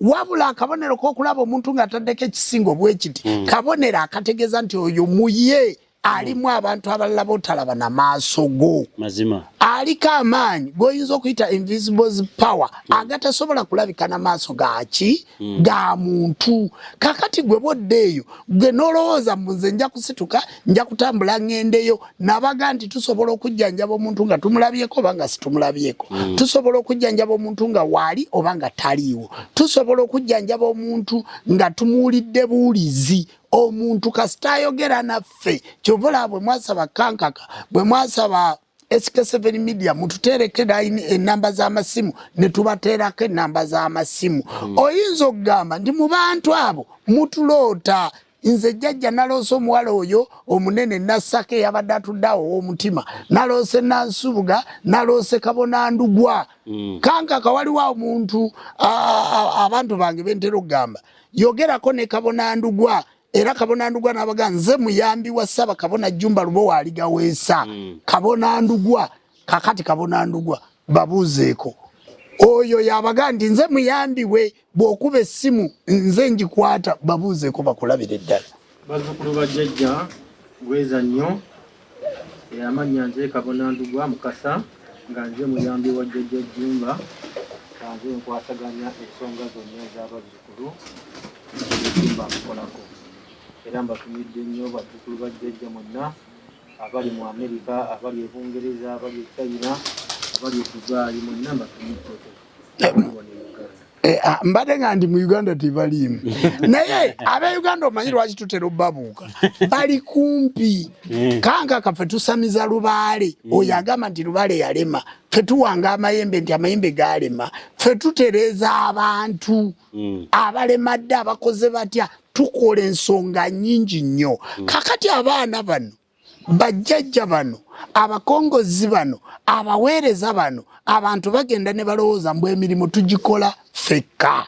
Speaker 3: Wabula akabonero k'okulaba omuntu ng'ataddeko ekisingo bwe kiti kabonero akategeeza nti oyo muye alimu abantu abalala botalaba na maaso go.
Speaker 4: Mazima.
Speaker 3: Aliko amaanyi goyinza okuyita invisible power agatasobola kulabika na maaso gaki ga muntu. Kakati gwe boddeeyo gwe nolowooza mbuze nja kusituka nja kutambula ngendeyo nabaga nti tusobola okujjanjaba omuntu nga tumulabyeko oba nga situmulabyeko. Tusobola okujjanjaba omuntu nga waali oba nga taliiwo. Tusobola okujjanjaba omuntu nga tumuwulidde buwulizi. Omuntu kasita ayogera naffe kyova bwe mwasaba kankaka bwe mwasaba SK7 media mututereke enamba z'amasimu ne tubateerako enamba z'amasimu. Oyinza okugamba ndi mu bantu abo mutuloota. Nze jjajja naloose omuwala oyo omunene Nassake yabadde atuddeawo ow'omutima, naloose Nansubuga, naloose Kabona Ndugwa. Kankaka waliwo omuntu abantu bange bentera okugamba yogerako ne Kabona Ndugwa. Era Kabona Ndugwa nabaga nze muyambi wa Ssaabakabona Jjumba Lubo waligaweesa. Kabona Ndugwa kakati Kabona Ndugwa babuuzeeko oyo yabaga nti nze muyambi we bw'okuba essimu nze ngikwata babuuzeeko bakulabire ddala.
Speaker 5: Bazzukulu bajjajja gweza nnyo amannya nze Kabona Ndugwa Mukasa nga nze muyambi wa jjajja Jjumba nga nze nkwasaganya ensonga zonna ez'abazzukulu Jjumba amukolako. Era mbatumidde nnyo bazzukulu bajjajja mwenna abali mu Amerika, abali e Bungereza, abali e China, abali e Dubai mwenna mbatumidde.
Speaker 3: Mbadde nga ndi mu Uganda tebaliimu naye ab'Uganda omanyi lwaki tutera obbabuuka bali kumpi. Kankaka ffe tusamiza Lubaale oyo agamba nti Lubaale yalema, ffe tuwanga amayembe nti amayembe galema, ffe tutereeza abantu abalemadde abakoze batya. Tukola ensonga nnyingi nnyo. Kakati abaana bano bajjajja bano abakongozi bano abaweereza bano abantu bagenda ne balowooza mbu emirimu tugikola ffekka.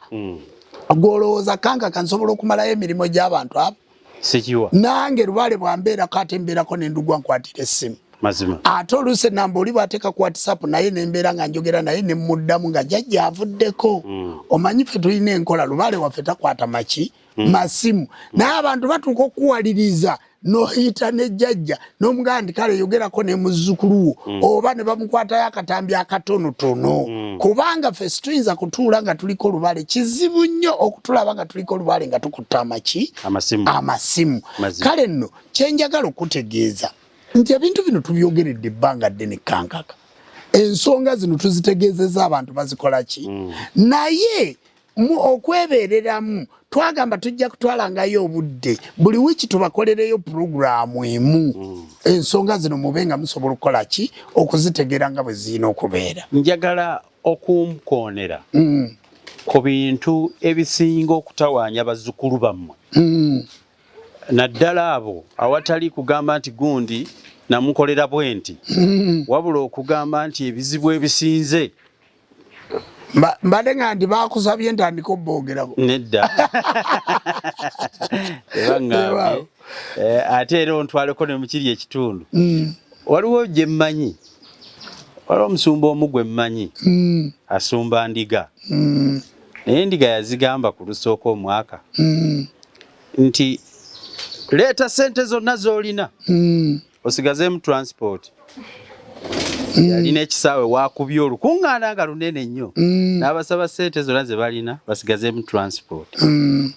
Speaker 3: Gwolowooza kankaka nsobola okumalayo emirimu gy'abantu abo?
Speaker 4: Sikiwa.
Speaker 3: Nange Lubaale bwambeerako ate mbeerako ne Ndugwa nkwatira essimu.
Speaker 4: Mazima. Ate
Speaker 3: oluusi namba oli bw'ateeka ku WhatsApp naye ne mbeera nga njogera naye ne muddamu nga jjajja avuddeko. Omanyi ffe tulina enkola Lubaale waffe takwata maki masimu naye abantu batuuka okuwaliriza noyita ne jjajja n'omugamba nti kale yogerako ne muzzukulu wo oba ne bamukwatayo akatambi akatonotono. Kubanga ffe situyinza kutuula nga tuliko Lubaale, kizibu nnyo okutulaba nga tuliko Lubaale nga tukutta amaki amasimu. Kale nno kyenjagala okutegeeza nti ebintu bino tubyogeredde ebbanga ddene kankaka. Ensonga zino tuzitegeezeza abantu bazikola ki? Naye okwebeereramu twagamba tujja kutwalangayo obudde buli wiiki tubakolereyo puroguramu emu. Ensonga zino mube nga musobola okukola ki? Okuzitegeera nga bwe zirina okubeera.
Speaker 4: Njagala okumkoonera ku bintu ebisinga okutawaanya bazzukulu bammwe. Naddala abo awatali kugamba nti gundi namukolera bwenti wabula okugamba nti ebizibu ebisinze
Speaker 3: mbadde nga ndi bakusabye ntandika obbogerako
Speaker 4: nedda ebaŋŋambye ate era ontwaleko ne mukiri ekitundu. Waliwo gye mmanyi, waliwo omusumba omu gwe mmanyi asumba ndiga naye endiga yazigamba ku lusooka omwaka nti leeta sente zonna z'olina osigazeemu transport. Yalina ekisaawe wakubye olukuŋŋaana nga lunene nnyo n'abasaba sente zonna ze balina basigazeemu transport.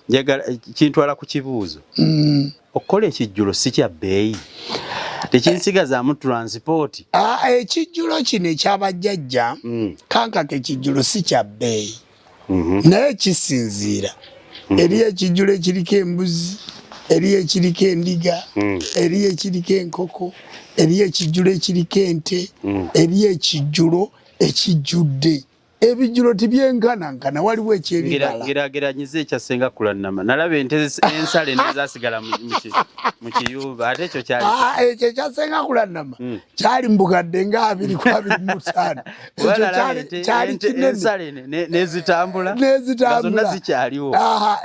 Speaker 4: Njagala kintwala ku kibuuzo, okukola ekijjulo si kya bbeeyi, tekinsigazaamu transport.
Speaker 3: Ekijjulo kino ekyabajjajja kankaka ekijjulo si kya bbeeyi naye kisinziira. Eriyo ekijjulo ekiriko embuzi, eriyo ekiriko endiga, eriyo ekiriko enkoko, eriyo ekijjulo ekiriko ente, eriyo ekijjulo ekijjudde ebijjulo tibyenkanankana waliwo ekyebibala
Speaker 4: ngerageranyiza ekyasenga kulannama nalaba ente ensale nezasigala mu kiyumba ate ekyo kyali
Speaker 3: ekyo kyasenga kulannama kyali mbukadde nga 225 ekyo kyali kinene
Speaker 4: ensale nezitambula zonna zikyaliwo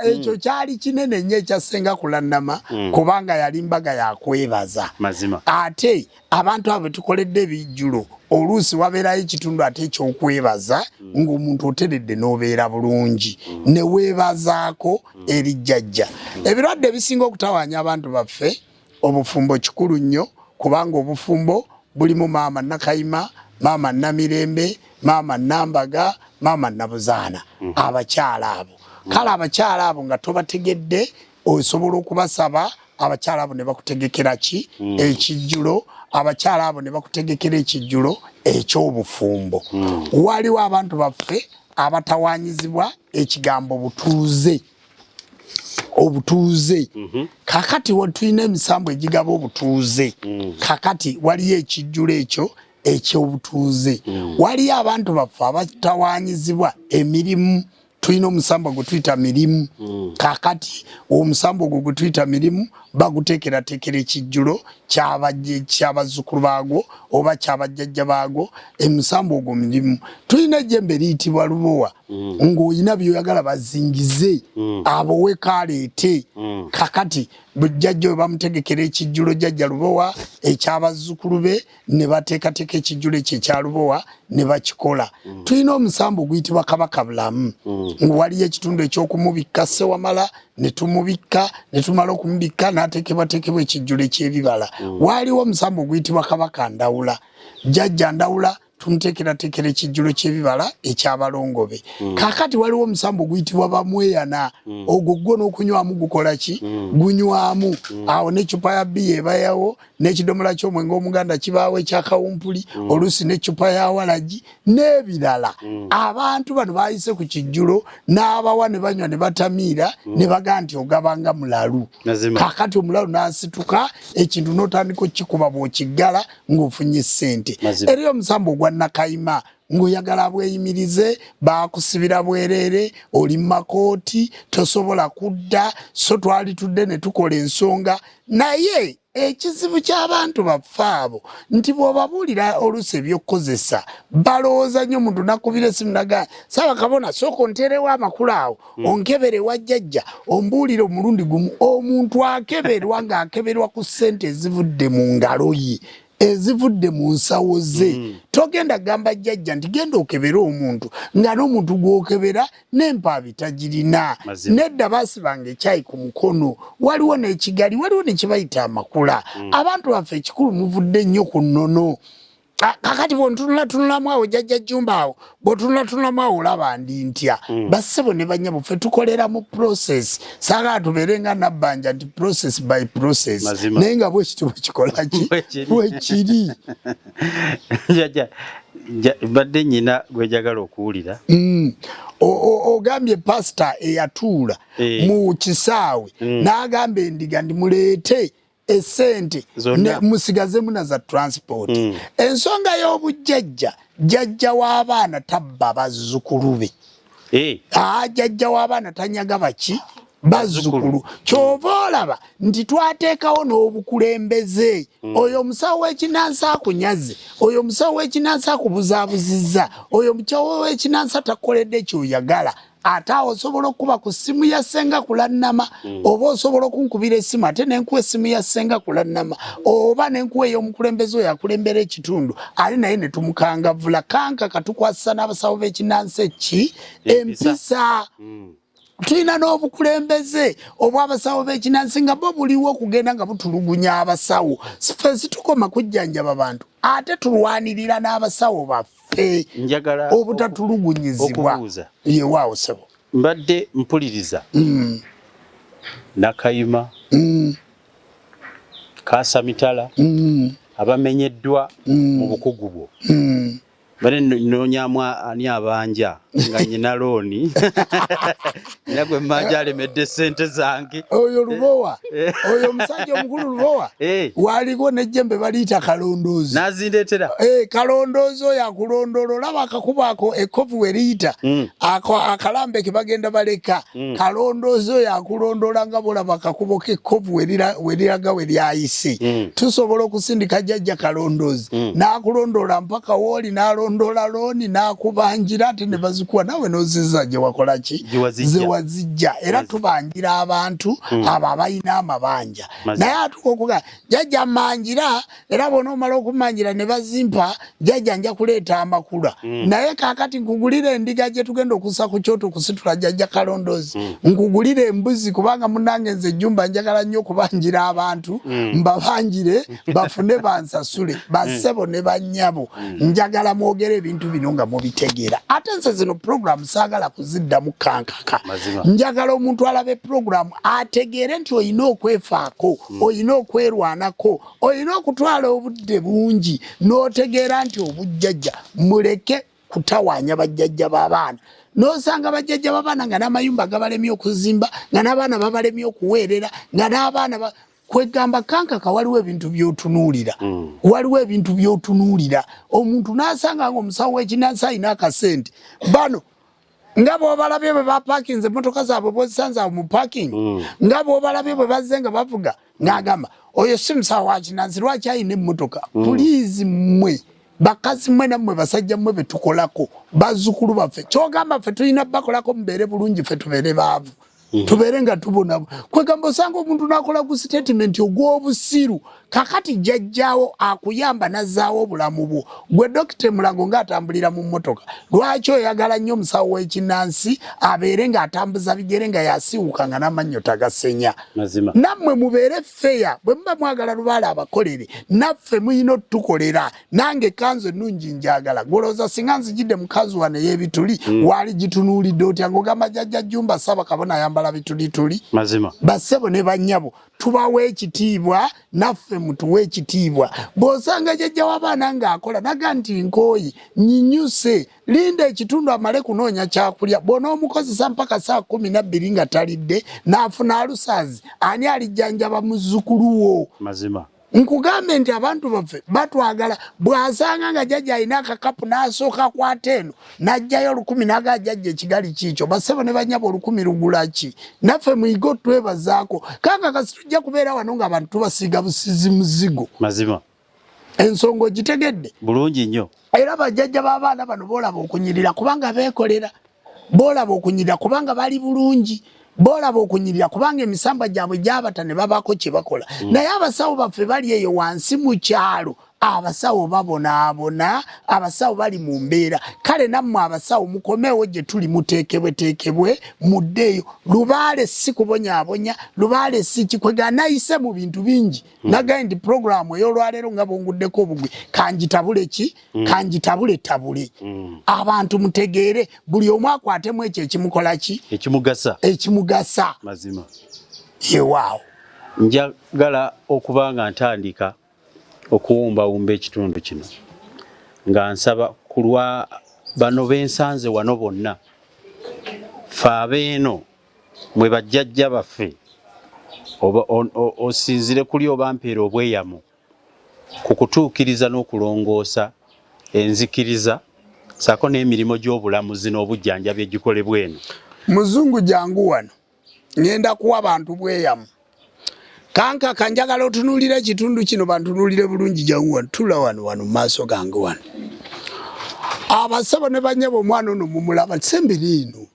Speaker 3: ekyo kyali kinene nnyo ekyasenga kulannama kubanga yali mbaga yakwebaza
Speaker 4: mazima
Speaker 3: ate abantu abo tukoledde ebijjulo oluusi wabeerayo ekitundu ate ekyokwebaza ng'omuntu oteredde n'obeera bulungi ne weebazaako eri jjajja ebirwadde ebisinga okutawaanya abantu baffe obufumbo kikulu nnyo kubanga obufumbo bulimu maama Nakayima maama Namirembe maama Nambaga maama Nabuzaana abakyala abo kale abakyala abo nga tobategedde osobola okubasaba abakyala abo ne bakutegekera ki ekijjulo abakyala abo ne bakutegekera ekijjulo eky'obufumbo waliwo abantu baffe abatawaanyizibwa ekigambo obutuuze kakati tulina emisambo egigaba obutuuze kakati waliyo ekijjulo ekyo eky'obutuuze waliyo abantu baffe abatawaanyizibwa emirimu tulina omusambo gwe tuyita mirimu kakati omusambo ogwo gwe tuyita mirimu baguteekerateekera ekijjulo kyabazzukulu baagwo oba kyabajjajja baagwo emusambo ogwo mirimu tulina ejjembe liyitibwa lubowa ng'olina byoyagala bazingize abo wekaleete kakati jjajja we bamutegekera ekijjulo jjajja lubowa ekyabazzukulu be ne bateekateeka ekijjulo ekyo ekya lubowa ne bakikola tulina omusambo guyitibwa kabaka bulamu waliyo ekitundu ekyokumubikka Ssewamala ne tumubikka ne tumala okumubikka n'ateekebwateekebwa ekijjulo eky'ebibala waliwo omusambo guyitibwa kabaka ndawula jjajja ndawula tumuteekerateekera ekijjulo ky'ebibala ekyabalongobe kakati waliwo omusambo guyitibwa bamweyana ogwo gwo n'okunywamu gukola ki gunywamu awo n'eccupa ya bbiya ebayawo n'ekidomola ky'omwenge omuganda kibaawo ekyakawumpuli oluusi n'eccupa ya walagi n'ebirala abantu bano bayise ku kijjulo n'abawa ne banywa ne batamiira ne baga nti ogabanga mulalu kakati omulalu n'asituka ekintu n'otandika okikuba bw'okiggala ng'ofunye ssente eri omusambo ogwa Nakayima ng'oyagala bweyimirize bakusibira bwereere oli makooti tosobola kudda so twali tudde ne tukola ensonga naye ekizibu ky'abantu baffe abo nti bw'obabuulira oluusi ebyokukozesa balowooza nnyo omuntu nakubira essimu naga Ssaabakabona sooka onteerewo amakulu awo onkebere wa jjajja ombuulire omulundi gumu omuntu akeberwa ng'akeberwa ku ssente ezivudde mu ngalo ye ezivudde mu nsawo ze togenda gamba jjajja nti genda okebera omuntu nga n'omuntu gw'okebera n'empaabi tagirina nedda baasibanga ekyayi ku mukono waliwo n'ekigali waliwo ne kibayita amakula abantu baffe ekikulu muvudde nnyo ku nnono kakati bw'ontunulatunulamu awo jjajja Jjumba awo bw'ontunulatunulamu awo olaba ndi ntya bassebo ne bannyabo ffe tukolera mu process saagala tubeere nga nabbanja nti process by process naye nga bwekiti bwekikola ki bwekiri
Speaker 4: badde nnyina gwejagala okuwulira
Speaker 3: ogambye pasita eyatuula mu kisaawe n'agamba endiga ndi muleete esente musigazemu na za transport ensonga y'obujjajja jjajja w'abaana tabba bazzukulu be jjajja w'abaana tanyaga baki bazzukulu kyova olaba nti twateekawo n'obukulembeze oyo omusawo w'ekinansi akunyaze oyo omusawo w'ekinansi akubuzaabuzizza oyo omusawo w'ekinansi atakoledde kyoyagala ate awo osobola okuba ku ssimu ya ssenga kulannama oba osobola okunkubira essimu ate nenkuwa essimu ya ssenga kulannama oba nenkuwa ey'omukulembeze oyo akulembera ekitundu ali naye ne tumukangavula kanka katukwasisa n'abasawo b'ekinansi eki empisa tulina n'obukulembeze obw'abasawo b'ekinansi nga bo buliwo okugenda nga butulugunya abasawo ffe situkoma kujjanjaba bantu ate tulwanirira n'abasawo baffe obutatulugunyizibwa yewaawo sebo
Speaker 4: mbadde mpuliriza Nakayima Kaasamitala abamenyeddwa mu bukugu bwo bale nonyamu ani abanja nga nyina looni era gwe mmanja alemedde ssente zange
Speaker 3: oyo Lubowa oyo omusajja omukulu Lubowa waliko n'ejjembe baliyita kalondoozi
Speaker 4: nazindeetera
Speaker 3: kalondoozi oyo akulondoola olaba akakuba ako ekkovu we liyita akalambe ke bagenda baleka kalondoozi oyo akulondoola nga bolaba akakubo k'ekkovu we liraga we lyayise tusobola okusindika jjajja kalondoozi n'akulondoola mpaka wooli n'alondoola looni n'akubanjira ate ne bazikuwa nawe n'ozizza gye wakola ki ze wazijja era tubanjira abantu abo abalina amabanja naye atuka okuga jjajja mmanjira era bw'onoomala okumanjira ne bazimpa jjajja nja kuleeta amakula naye kaakati nkugulira endiga gye tugenda okussa ku kyoto okusitula jjajja kalondoozi nkugulira embuzi kubanga munnange nze ejjumba njagala nnyo okubanjira abantu mbabanjire bafune bansasule bassebo ne bannyabo njagala mwogere ebintu bino nga mubitegeera ate nze zino programu saagala kuziddamu kankaka njagala omuntu alabe programu ategeere nti olina okwefaako olina okwerwanako olina okutwala obudde bungi n'otegeera nti obujjajja muleke kutawaanya bajjajja b'abaana n'osanga bajjajja b'abaana nga n'amayumba gabalemye okuzimba nga n'abaana babalemye okuweerera nga n'abaana kwegamba kankaka waliwo ebintu by'otunuulira waliwo ebintu by'otunuulira omuntu n'asanga ng'omusawo w'ekinnansi alina akasente bano nga bw'obalabye bwe bapaakinze emmotoka zaabwe bw'ozisanze awo mu paakingi nga bw'obalabye bwe bazze nga bavuga ng'agamba oyo si musawo wa kinnansi lwaki alina emmotoka puliizi mmwe bakazi mmwe nammwe basajja mmwe betukolako bazzukulu baffe kyogamba ffe tulina bakolako mubeere bulungi ffe tubeere baavu tubeere nga tubonabo kwegamba osanga omuntu n'akola ku statement ogw'obusiru kakati jjajjaawo akuyamba nazzaawo obulamu bwo gwe Dokita Mulago ng'atambulira mu mmotoka lwaki oyagala nnyo omusawo w'ekinnansi abeere ng'atambuza bigere nga yasiiwuka nga n'amannyo tagasenya nammwe mubeere feya bwe muba mwagala lubaala abakolere naffe muyina otukolera nange kanzu ennungi njagala golooza singa nzijidde mukazi wano ey'ebituli waali gitunuulidde otya ng'ogamba jjajja Jjumba Ssaabakabona ayambala bitulituli bassebo ne bannyabo tubawe ekitiibwa naffe mutuwe ekitiibwa bw'osanga jjajja w'abaana ng'akola naga nti nkooyi nyinyuse linda ekitundu amale kunoonya kyakulya bw'onoomukozesa mpaka saa 12 nga talidde n'afuna alusaazi ani alijjanjaba muzzukulu wo nkugambe nti abantu baffe batwagala bw'asanga nga jjajja alina akakapu n'asooka akwata eno n'ajjayo 10 n'aga jjajja ekigali kiikyo bassebo ne bannyabo 10 lugulaki naffe muyiga otwebazaako kanga kasi tujja kubeera wano ng'abantu tubasiiga busizi muzigo ensonga ogitegedde
Speaker 4: bulungi nnyo
Speaker 3: era bajjajja b'abaana bano boolaba okunyirira kubanga beekolera boolaba okunyirira kubanga bali bulungi boolaba okunyirira kubanga emisamba gyabwe gyabata ne babaako kye bakola naye abasawo baffe bali eyo wansi mu kyalo abasawo babonaabona abasawo bali mu mbeera kale nammwe abasawo mukomeewo gye tuli muteekebweteekebwe muddeeyo lubaale si kubonyaabonya lubaale si kikwega nayise mu bintu bingi nagaye ndi programu ey'olwaleero nga bonguddeko obugwi kangitabule ki kangitabule tabule abantu mutegeere buli omu akwatemu ekyo ekimukola ki ekimugasa
Speaker 4: mazima
Speaker 3: yewaawo
Speaker 4: njagala okuba nga ntandika okuwumbawumba ekitundu kino nga nsaba ku lwa bano bensanze wano bonna ffe abeeno mwe bajjajja baffe osinzire kuli obampeera obweyamo ku kutuukiriza n'okulongoosa enzikiriza saako n'emirimu gy'obulamuzi n'obujjanjabi egikolebwa eno
Speaker 3: muzungu jangu wano ngenda kuwa abantu bweyamu kanka kanjagala otunuulira ekitundu kino bantunuulire bulungi jangu wano tula wano mu maaso gange wano abassebo ne bannyabo omwana ono mumulaba sembiriino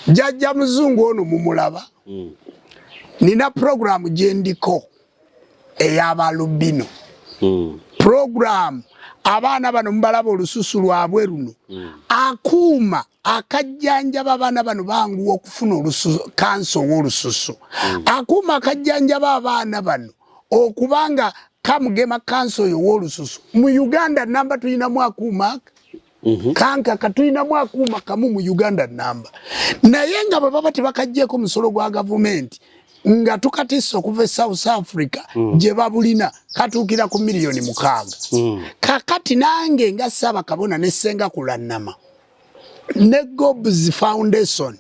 Speaker 3: jjajja muzungu ono mumulaba nina programu gye ndiko ey'abalubino programu abaana bano mubalaba olususu lwabwe luno akuuma akajjanjaba abaana bano banguwa okufuna kanso w'olususu akuuma akajjanjaba abaana bano okubanga kamugema kanso oyo w'olususu mu Uganda namba tulinamu akuuma kanka katulinamu akuuma kamu mu Uganda namba naye nga bwe baba tebakaggyeko musolo gwa gavumenti nga tukatisa okuva South Africa gye babulina katuukira ku miliyoni 6. Kakati nange nga Ssaabakabona ne Ssenga Kulannama ne Gobs Foundation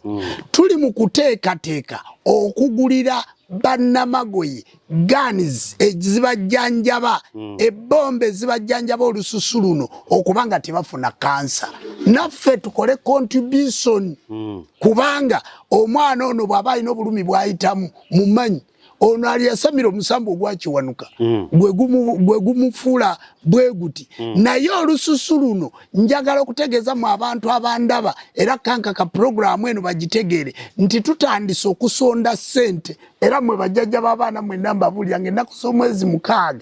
Speaker 3: tuli mu kuteekateeka okugulira bannamagoye guns ezibajjanjaba ebbombe ezibajjanjaba olususu luno okubanga tebafuna kansa. Naffe tukole contribution kubanga omwana ono bw'aba alina obulumi bw'ayitamu mumanyi ono ali yasamira omusambu ogwakiwanuka gwe gumufuula bwe guti naye olususu luno njagala okutegeeza mu abantu abandaba era kankaka programu eno bagitegeere nti tutandise okusonda ssente era mwe bajjajja b'abaana mwenna mbabulira ng'ennaku z'omwezi 6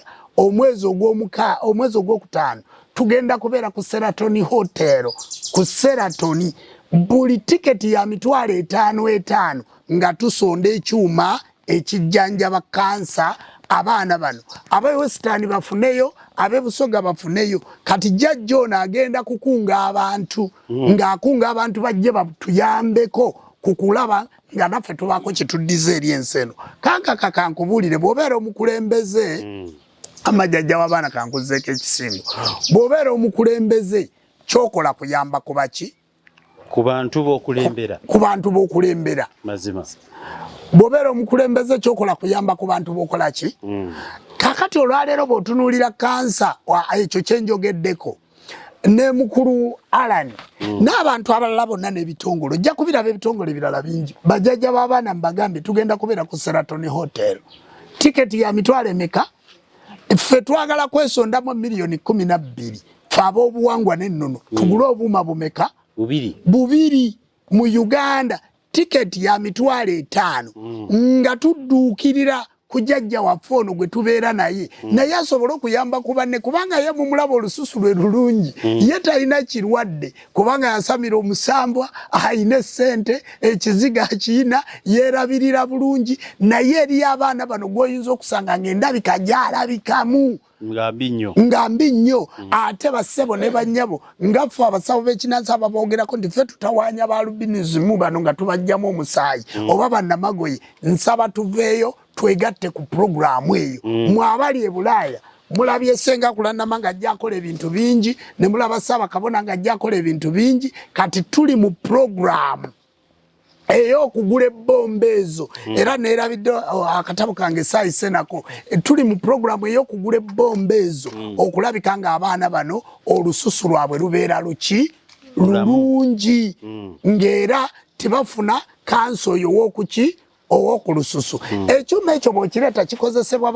Speaker 3: omwezi ogwokutaano tugenda kubeera ku Sheraton Hotel ku Sheraton buli tiketi ya mitwalo 5 nga tusonda ekyuma ekijjanjaba kansa abaana bano ab'e Western bafuneyo ab'e Busoga bafuneyo kati jjajja ono agenda kukunga abantu ng'akunga abantu bajje batuyambeko kukulaba nga naffe tubaako kituddiza eri ensi eno kankaka kankubuulire bw'obeera omukulembeze amajjajja w'abaana kankuzeeko ekisingo bw'obeera omukulembeze kyokola kuyamba ku baki
Speaker 4: ku bantu b'okulembera
Speaker 3: mazima bw'obeera omukulembeze kyokola kuyamba ku bantu b'okola ki kakati olwaleero bw'otunuulira kansa ekyo kyenjogeddeko ne mukulu Alan n'abantu abalala bonna n'ebitongole ojja kubiraba ebitongole birala bingi bajjajja b'abaana mbagambye tugenda kubeera ku Sheraton Hotel tiketi ya mitwalo emeka ffe twagala kwesondamu miliyoni 12 ffe ab'obuwangwa n'ennono tugule obuuma bumeka bubiri mu Uganda tiketi ya mitwalo 5 nga tudduukirira ku jjajja waffe ono gwe tubeera naye asobole okuyamba ku banne kubanga ye mumulaba olususu lwe lulungi ye talina kirwadde kubanga yasamira omusambwa ayina essente ekiziga akiyina yeerabirira bulungi naye eri abaana bano gw'oyinza okusanga ng'endabika gyalabikamu nga mbi nnyo ate bassebo ne bannyabo ngaffe abasawo b'ekinansi ababoogerako nti ffe tutawaanya ba albinism bano nga tubajjamu omusaayi oba bannamagoye nsaba tuveeyo twegatte ku programu eyo mwabali e Bulaaya mulabye Ssenga Kulannama ng'ajja akola ebintu bingi ne mulaba Ssaabakabona ng'ajja akola ebintu bingi kati tuli mu programu ey'okugula ebbomba ezo era neerabidde akatabo kange saayise nako tuli mu programu ey'okugula ebbomba ezo okulabika ng'abaana bano olususu lwabwe lubeera lulungi ng'era tebafuna kansa oyo ow'oku lususu ekyuma ekyo bw'okireeta kikozesebwa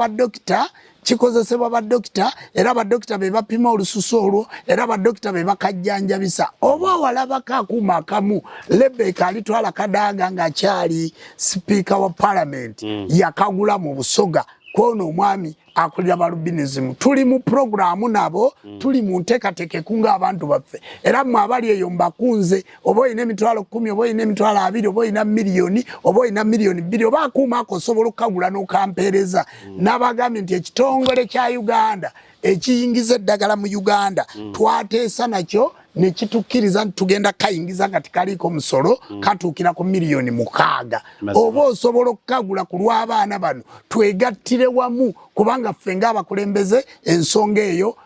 Speaker 3: baddokita era baddokita be bapima olususu olwo era baddokita be bakajjanjabisa oba owalabako akuuma akamu Lebeka alitwala kadaaga ng'akyali sipiika wa palamenti yakagula mu Busoga kwono omwami akulira balubinism tuli mu programu nabo tuli mu nteekateeka ekunga abantu baffe era mmwe abali eyo mbakunze oba olina emitwalo 10 oba olina emitwalo 2 oba olina miliyoni oba olina miliyoni 2 oba akuuma ako osobola okukagula n'okampeereza n'abagambye nti ekitongole kya Uganda ekiyingiza eddagala mu Uganda twateesa nakyo ne kitukkiriza nti tugenda kayingiza nga tikaliiko musolo katuukira ku miliyoni 6 oba osobola okukagula ku lw'abaana bano twegattire wamu kubanga ffe ng'abakulembeze ensonga eyo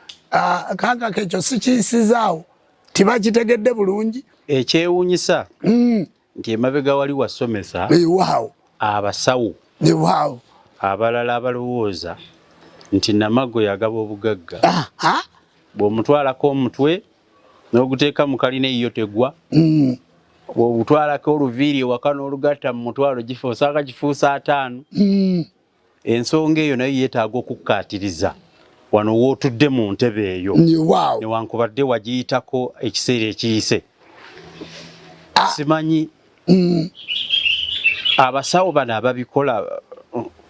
Speaker 3: kankaka ekyo sikiyisizaawo tibakitegedde bulungi
Speaker 4: ekyewuunyisa nti emabega wali wasomesa abasawo abalala abalowooza nti Namago yagaba obugagga bw'omutwalako omutwe n'oguteeka mu kalina eyo tegwa bw'obutwalako oluviiri ewaka n'olugatta mu mutwalo osanga kifuusa 5 ensonga eyo nayo yeetaaga okukkaatiriza wano wootudde mu ntebe eyo newankubadde wagiyitako ekiseera ekiyise simanyi abasawo bano ababikola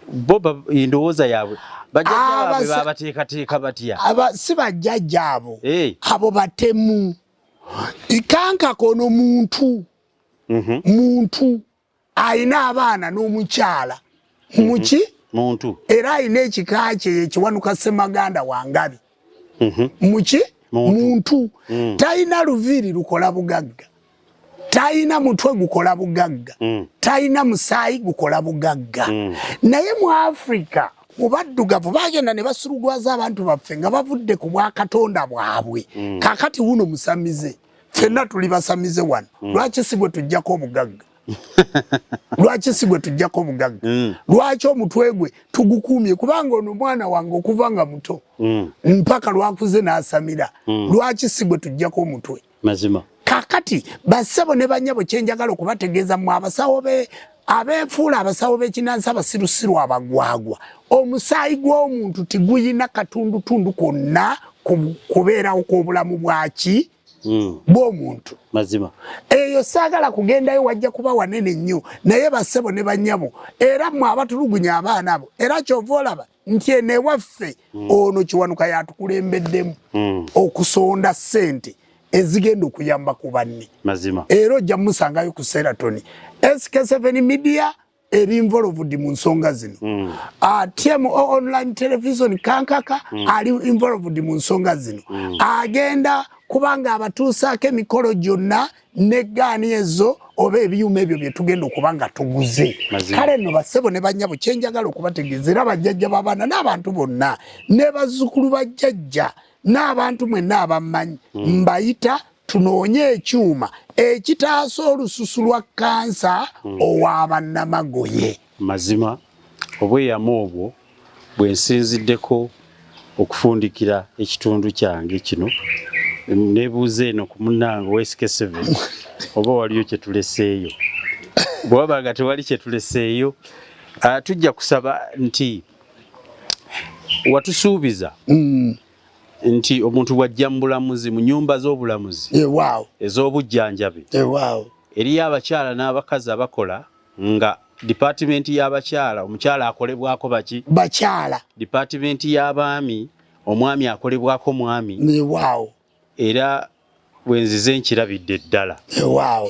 Speaker 4: bo endowooza yaabwe bajjajjaabwe babateekateeka batya
Speaker 3: si bajjajjaabo abo batemu kankaka ono muntu ayina abaana n'omukyala
Speaker 4: muntu
Speaker 3: era ayina ekika kye ekiwanuka Ssemaganda Wangabi muntu talina luviiri lukola bugagga Taina mutwe gukola bugagga. Taina musaayi gukola bugagga. Naye mu Africa mubaddugavu bagenda ne basulugwaza abantu baffe nga bavudde ku bwakatonda bwabwe. Kakati wuno musamize. Fenna tuli basamize wano. Lwaki sigwe tujjako obugagga? Lwaki sigwe tujjako obugagga? Lwaki omutwe gwe tugukuumye kubanga ono mwana wange okuva nga muto mpaka lwakuze n'asamira. Lwaki sigwe tujjako omutwe?
Speaker 4: Mazima.
Speaker 3: Kakati bassebo ne bannyabo kyenjagala okubategeeza mu abasawo abeefuula abasawo b'ekinnansi abasirusiru abagwagwa. Omusaayi gw'omuntu tiguyina katundutundu konna kubeerawo kw'obulamu bwaki bw'omuntu.
Speaker 4: Mazima.
Speaker 3: Eyo saagala kugendayo wajja kuba wanene nnyo naye bassebo ne bannyabo era mmwe abatulugunya abaana abo era kyova olaba nti eno ewaffe ono Kiwanuka yatukulembeddemu okusonda ssente ezigenda okuyamba ku banne.
Speaker 4: Mazima.
Speaker 3: Era ojja musangayo ku Seratoni. SK7 Media eri involved mu nsonga zino. Ttiimu online television kankaka ali involved mu nsonga zino. Agenda kubanga abatuusaako emikolo gyonna n'eggaani ezo oba ebyuma ebyo bye tugenda okubanga tuguze. Kale nno bassebo ne bannyabo kyenjagala okubategeeza era bajjajja b'abaana n'abantu bonna ne bazzukulu bajjajja n'abantu mwenna abammanyi mbayita tunoonye ekyuma ekitaasa olususu lwa kansa ow'abannamagoye.
Speaker 4: Mazima. Obweyamo obwo bwe nsinziddeko okufundikira ekitundu kyange kino nebuuza eno ku munnange w'SK7 oba waliyo kye tuleseeyo. Bw'wabaga tewali kye tuleseeyo tujja kusaba nti watusuubiza nti omuntu bw'ajja mu bulamuzi mu nnyumba z'obulamuzi ez'obujjanjabi eriyo abakyala n'abakazi abakola nga dipatimenti y'abakyala omukyala akolebwako baki
Speaker 3: bakyala,
Speaker 4: dipatimenti y'abaami omwami akolebwako mwami. Era bwenzize nkirabidde ddala.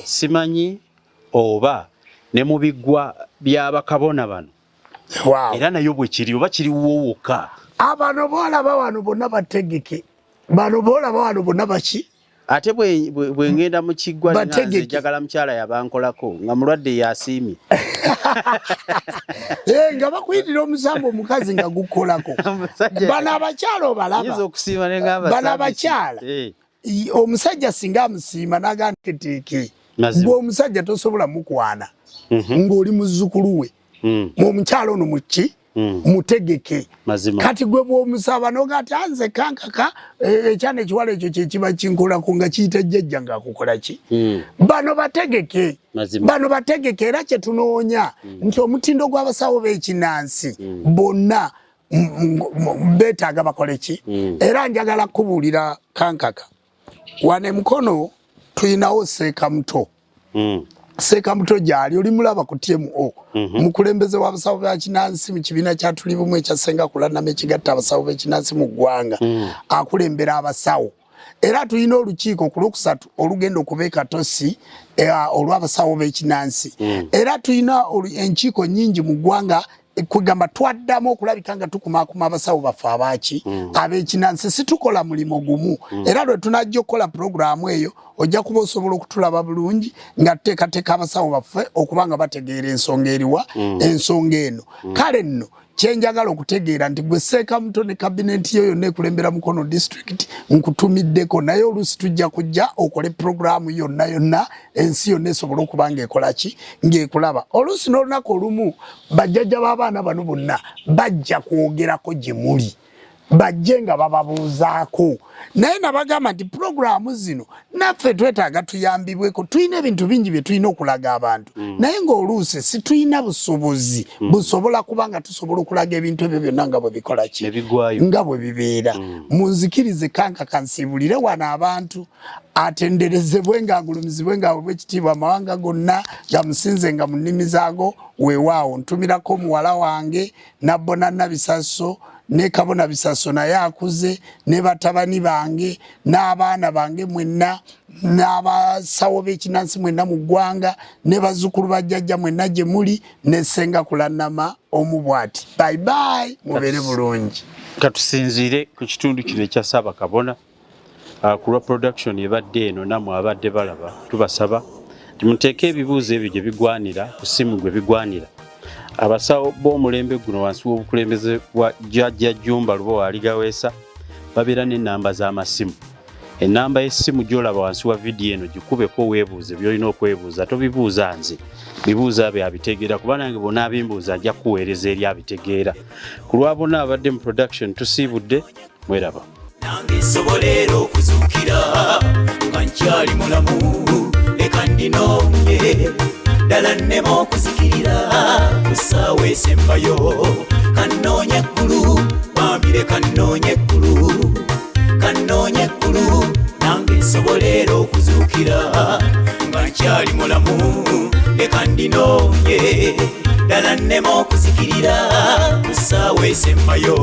Speaker 4: Simanyi oba ne mu biggwa by'abakabona bano era nayo bwe kiri oba kiriwo wokka.
Speaker 3: Abano boolaba wano bonna bategeke. Bano boolaba wano bonna baki?
Speaker 4: Ate bwe ngenda mu kiggwa nanze njagala mukyala yabankolako nga mulwadde yasiimye.
Speaker 3: Nga bakuyitira omusambo omukazi nga gukolako. Bano abakyala obalaba. Bano abakyala. Omusajja singa amusiima n'agamba teeke. Gwe omusajja tosobola mukwana. Ng'oli muzzukulu we. Omukyala ono muki? Mutegeke. Kati gwe bw'omusaba n'ogati anze kankaka ekyana ekiwala ekyo kye kiba kinkolako nga kiyita jjajja ng'akukola ki? Bano bategeke. Bano bategeke era kye tunoonya nti omutindo gw'abasawo b'ekinnansi bonna beetaaga bakole ki? Era njagala kubuulira kankaka. Wano emukono tuyinawo Ssaako. Ssaako gyali oli mulaba ku Ttiimu Omukulembeze w'abasawo b'ekinnansi mu kibiina kya Tuli Bumu ekyasenga kulannama ekigatta abasawo b'ekinnansi mu ggwanga akulembera abasawo. Era tulina olukiiko ku Lwokusatu olugenda okubeeka tosi olw'abasawo b'ekinnansi. Era tulina enkiiko nnyingi mu ggwanga kugamba twaddamu okulabika nga tukumaakuma abasawo baffe abaki ab'ekinnansi. Situkola mulimu gumu era lwe tunajja okukola puroguramu eyo ojja kuba osobola okutulaba bulungi nga tuteekateeka abasawo baffe okubanga bategeera ensonga eriwa ensonga eno. Kale nno kyenjagala okutegeera nti gwe Ssaako ne kabinenti yo yonna ekulembera Mukono district nkutumiddeko naye oluusi tujja kujja okole puroguramu yonna ensi yonna esobola okuba ng'ekola ki ng'ekulaba. Oluusi n'olunaku olumu bajjajja b'abaana bano bonna bajja kwogerako gye muli bajje nga bababuuzaako. Naye nabagamba nti puroguramu zino naffe twetaaga tuyambibweko. Tulina ebintu bingi bye tulina okulaga abantu naye ng'oluusi situlina busobozi busobola kuba nga tusobola okulaga ebintu ebyo byonna nga bwe bikola ki nga bwe bibeera. Munzikirize kankaka nsiibulire wano abantu atenderezebwe ng'agulumizibwe ng'aweebwa ekitiibwa amawanga gonna gamusinzenga mu nnimi zaago. Weewaawo ntumirako muwala wange Nabbona Nabisaso ne Kabona Bisaso naye akuze ne batabani bange n'abaana bange mwenna n'abasawo b'ekinnansi mwenna mu ggwanga ne bazzukulu bajjajja mwenna gye muli ne ssenga kulannama omu bw'ati. Bye bye mubeere bulungi.
Speaker 4: Katusinziire ku kitundu kino ekya Ssaabakabona ku lwa production ebadde eno nammwe abadde balaba tubasaba muteeke ebibuuzo ebyo gye bigwanira ku ssimu gwe bigwanira. Abasawo b'omulembe guno wansi w'obukulembeze bwa Jjajja Jjumba Lubowa Aligaweesa babeera n'ennamba z'amasimu. Ennamba y'essimu gy'olaba wansi wa vidiyo eno gikubeko weebuuze by'olina okwebuuza, tobibuuza nze. Bibuuza bye abitegeera kuba nange bonna abimbuuza ajja kuweereza eri abitegeera. Ku lwa bonna abadde mu production tusiibudde, mweraba.
Speaker 2: Nange nsobolera okuzuukira nga nkyali mulamu leka ndinoonye ddala nnema okuzikirira ku ssaawa esembayo kannoonye eggulu bambi leka nnoonye eggulu kannoonye eggulu nange nsobolera okuzuukira nga nkyali mulamu leka ndinoonye ddala nnema okuzikirira ku ssaawa esembayo.